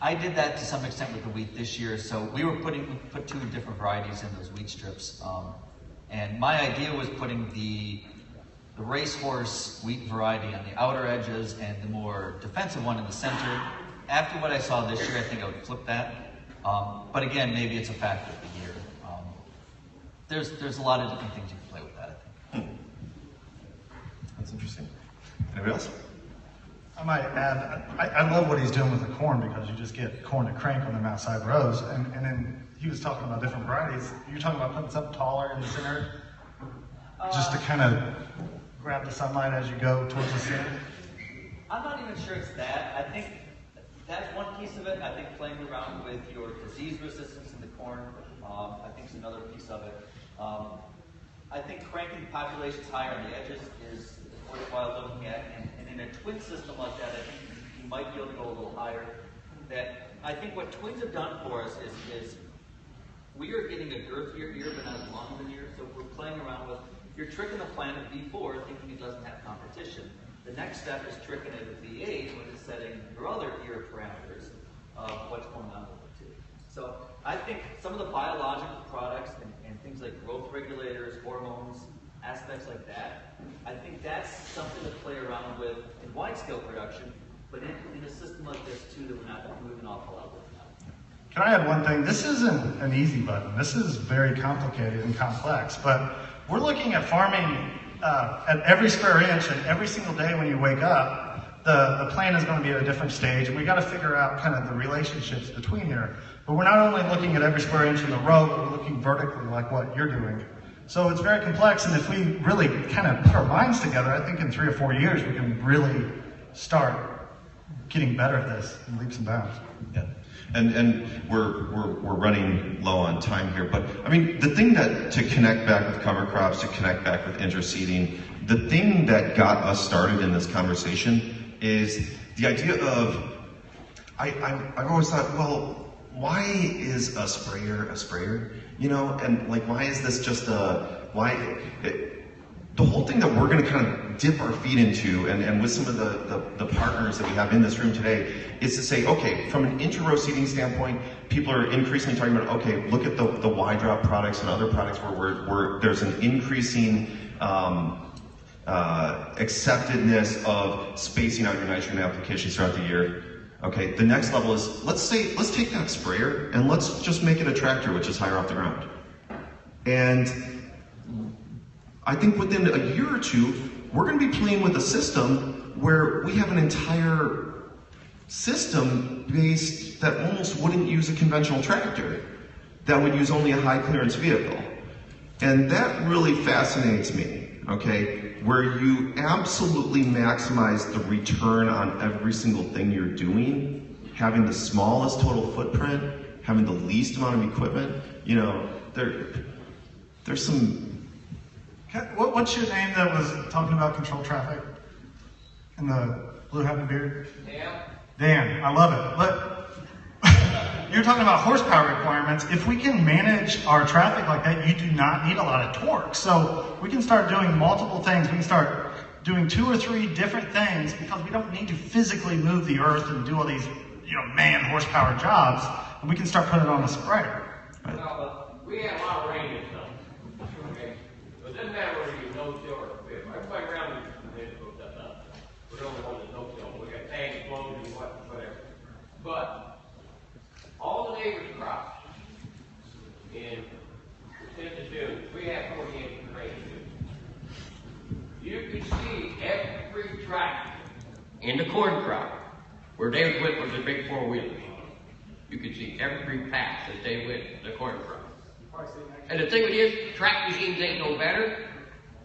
I did that to some extent with the wheat this year. So we put 2 different varieties in those wheat strips. And my idea was putting the racehorse wheat variety on the outer edges and the more defensive one in the center. After what I saw this year, I think I would flip that. But again, maybe it's a factor of the year. There's a lot of different things you can play with that, I think. That's interesting. Anybody else? I might add, I love what he's doing with the corn, because you just get corn to crank on them outside rows. And then he was talking about different varieties. You're talking about putting something taller in the center, just to kind of grab the sunlight as you go towards the center? I'm not even sure it's that. I think that's one piece of it. I think playing around with your disease resistance in the corn, I think is another piece of it. I think cranking populations higher on the edges is worthwhile looking at. And in a twin system like that, I think you might be able to go a little higher. That I think what twins have done for us is we are getting a girthier ear, but not as long of an ear. So we're playing around with, you're tricking the plant at V4 thinking it doesn't have competition. The next step is tricking it at V8 when it's setting your other ear parameters of what's going on with it too. So I think some of the biological products and things like growth regulators, hormones, aspects like that, I think that's something to play around with in wide-scale production, but in a system like this too, that we're not moving an awful lot with now. Can I add one thing? This isn't an easy button. This is very complicated and complex, but we're looking at farming at every square inch, and every single day when you wake up, the plant is going to be at a different stage, and we got to figure out kind of the relationships between here. But we're not only looking at every square inch in the row, but we're looking vertically like what you're doing. So it's very complex, and if we really kind of put our minds together, I think in 3 or 4 years we can really start getting better at this in leaps and bounds. Yeah. And we're running low on time here, but I mean, the thing that, to connect back with cover crops, to connect back with interseeding, the thing that got us started in this conversation is the idea of, I've always thought, well, why is a sprayer, you know, and like, why is this just the whole thing that we're going to kind of dip our feet into, and with some of the partners that we have in this room today, is to say, okay, from an inter-row seeding standpoint, people are increasingly talking about, okay, look at the wide drop products and other products where there's an increasing acceptedness of spacing out your nitrogen applications throughout the year. Okay, the next level is, let's take that sprayer and let's just make it a tractor, which is higher off the ground. And I think within a year or two, we're going to be playing with a system where we have an entire system based that almost wouldn't use a conventional tractor, that would use only a high clearance vehicle. And that really fascinates me, okay? Where you absolutely maximize the return on every single thing you're doing, having the smallest total footprint, having the least amount of equipment. You know, there's some... What's your name that was talking about controlled traffic in the blue hat and beard? Dan, I love it. But you're talking about horsepower requirements. If we can manage our traffic like that, you do not need a lot of torque. So we can start doing multiple things. We can start doing 2 or 3 different things because we don't need to physically move the earth and do all these, man horsepower jobs. And we can start putting it on a sprayer. Right? Well, we have a lot of rain and stuff. Okay? But it doesn't matter whether you no-till or fib. Everybody around me goes up. We're the only one that's no-till. We got tanks, flows, and whatever. But all the neighbors' crops in 10 to 15 in the corn crop, where they went with the big four-wheelers. You could see every pass that they went the corn crop. And the thing with this, track machines ain't no better,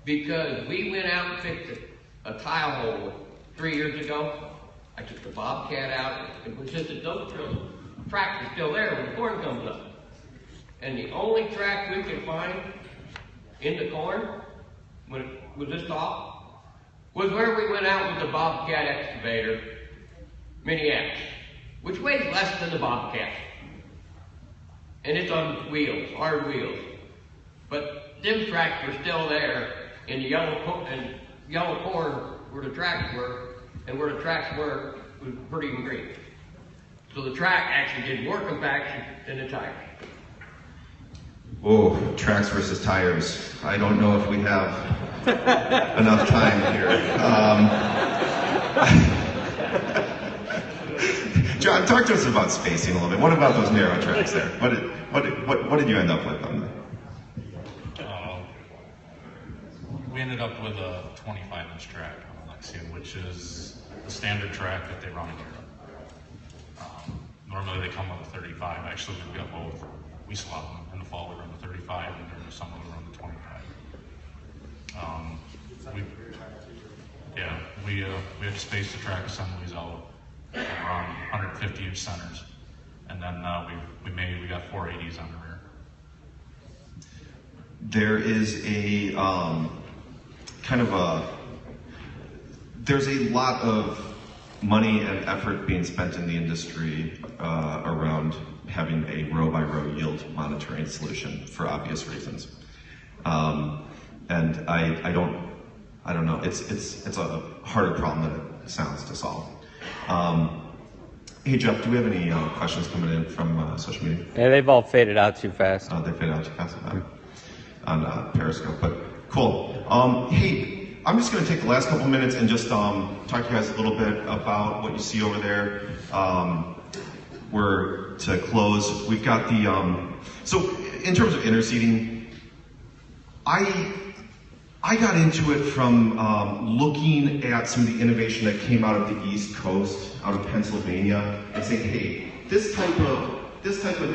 because we went out and fixed a tile hole 3 years ago. I took the Bobcat out. It was just a track is still there when the corn comes up. And the only track we could find in the corn, when it was this tall, was where we went out with the Bobcat excavator, Mini X, which weighs less than the Bobcat. And it's on wheels, hard wheels. But them tracks were still there in the yellow corn where the tracks were, and where the tracks were was pretty green. So the track actually did more compaction than the tires. Oh, tracks versus tires. I don't know if we have enough time here. John, talk to us about spacing a little bit. What about those narrow tracks there? What did you end up with on that? We ended up with a 25-inch track on Lexion, which is the standard track that they run in Europe. Normally they come with a 35. Actually, we've got both. We swap them. In the fall we run the 35, and during the summer we run the 25. We had to space the track assemblies out around 150-inch centers, and then we got 480s on the rear. There is a there's a lot of money and effort being spent in the industry around having a row-by-row yield monitoring solution for obvious reasons. And I don't know, it's a harder problem than it sounds to solve. Hey Jeff, do we have any questions coming in from social media? Yeah, they've all faded out too fast. They faded out too fast on Periscope, but cool. Hey, I'm just going to take the last couple minutes and just talk to you guys a little bit about what you see over there. We're to close. We've got the so in terms of interseeding, I got into it from looking at some of the innovation that came out of the East Coast, out of Pennsylvania, and saying, hey, this type of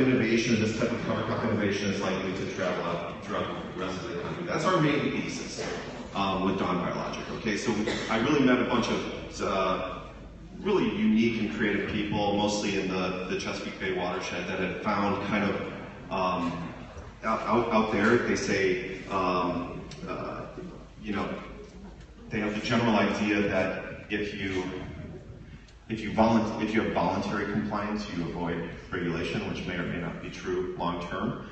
innovation, this type of cover crop innovation is likely to travel out throughout the rest of the country. That's our main thesis with DawnBIOLOGIC. Okay, so I really met a bunch of really unique and creative people, mostly in the Chesapeake Bay watershed, that had found kind of out there. They say, they have the general idea that if you have voluntary compliance, you avoid regulation, which may or may not be true long term.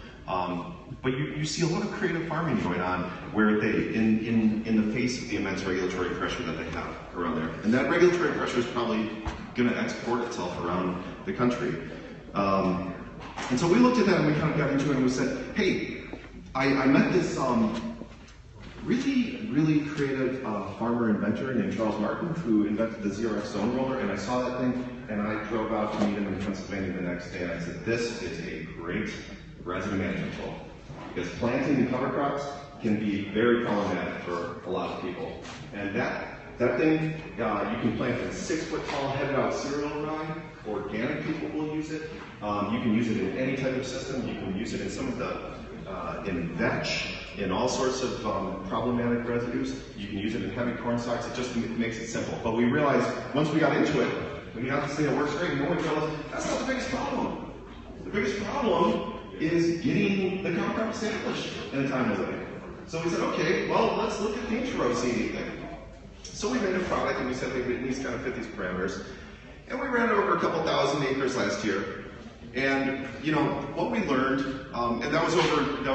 But you see a lot of creative farming going on where they, in the face of the immense regulatory pressure that they have around there, and that regulatory pressure is probably going to export itself around the country. And so we looked at that and we kind of got into it and we said, hey, I met this really creative farmer inventor named Charles Martin, who invented the ZRX zone roller, and I saw that thing and I drove out to meet him in Pennsylvania the next day and I said, this is a great residue management tool. Because planting and cover crops can be very problematic for a lot of people. And that thing, you can plant a 6-foot tall headed out cereal rye. Organic people will use it. You can use it in any type of system. You can use it in some of the, in vetch, in all sorts of problematic residues. You can use it in heavy corn stalks. It just makes it simple. But we realized once we got into it, when we got this thing that works great, no one realized that's not the biggest problem. The biggest problem is getting the cover crop established in a timely way. So we said, okay, well, let's look at the inter-row seeding thing. So we made a product and we said it needs to kind of fit these parameters. And we ran it over a couple thousand acres last year. And what we learned, and that was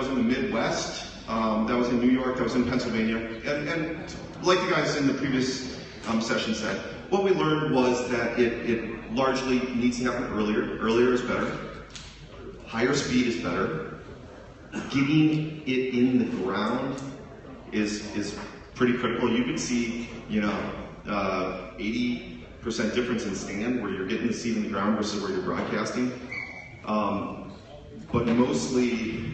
in the Midwest, that was in New York, that was in Pennsylvania, and like the guys in the previous session said, what we learned was that it largely needs to happen earlier. Earlier is better. Higher speed is better. Getting it in the ground is pretty critical. You can see, 80% difference in stand where you're getting the seed in the ground versus where you're broadcasting. But mostly,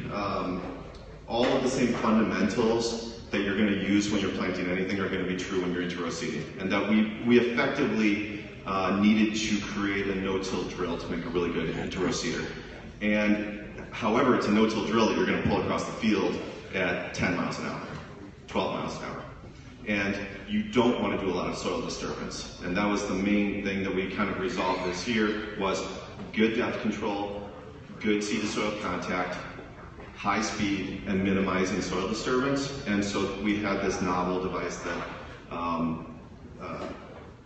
all of the same fundamentals that you're going to use when you're planting anything are going to be true when you're inter-row seeding. And that we effectively needed to create a no-till drill to make a really good inter-row seeder. And however, it's a no-till drill that you're going to pull across the field at 10 miles an hour, 12 miles an hour. And you don't want to do a lot of soil disturbance. And that was the main thing that we kind of resolved this year was good depth control, good seed to soil contact, high speed, and minimizing soil disturbance. And so we had this novel device that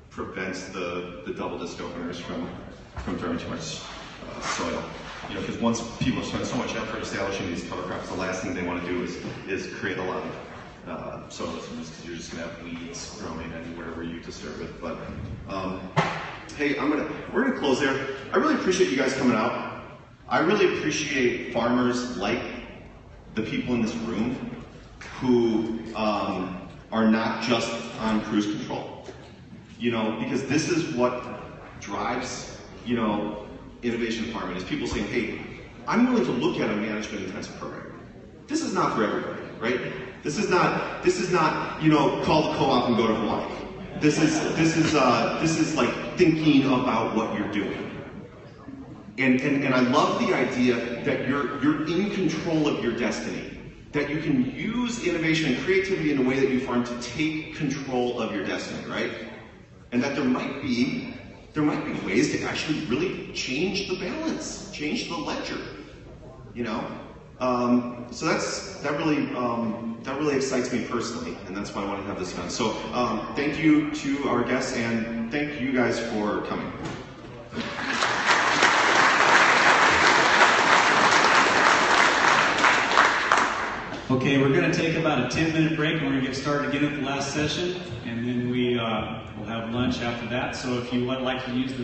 prevents the double disc openers from throwing too much soil. You know, because once people spend so much effort establishing these cover crops, the last thing they want to do is create a lot of soil disturbance, because you're just going to have weeds growing anywhere where you disturb it. But hey, we're gonna close there. I really appreciate you guys coming out. I really appreciate farmers like the people in this room who are not just on cruise control. You know, because this is what drives, you know, innovation farming, is people saying, hey, I'm willing to look at a management intensive program. This is not for everybody, right? This is not, you know, call the co-op and go to Hawaii. This is like thinking about what you're doing. And I love the idea that you're in control of your destiny, that you can use innovation and creativity in a way that you farm to take control of your destiny, right? And that there might be ways to actually really change the balance, change the ledger, you know? So that really excites me personally, and that's why I want to have this event. So thank you to our guests, and thank you guys for coming. Okay, we're going to take about a 10-minute break, and we're going to get started again at the last session, and then we will have lunch after that. So if you would like to use the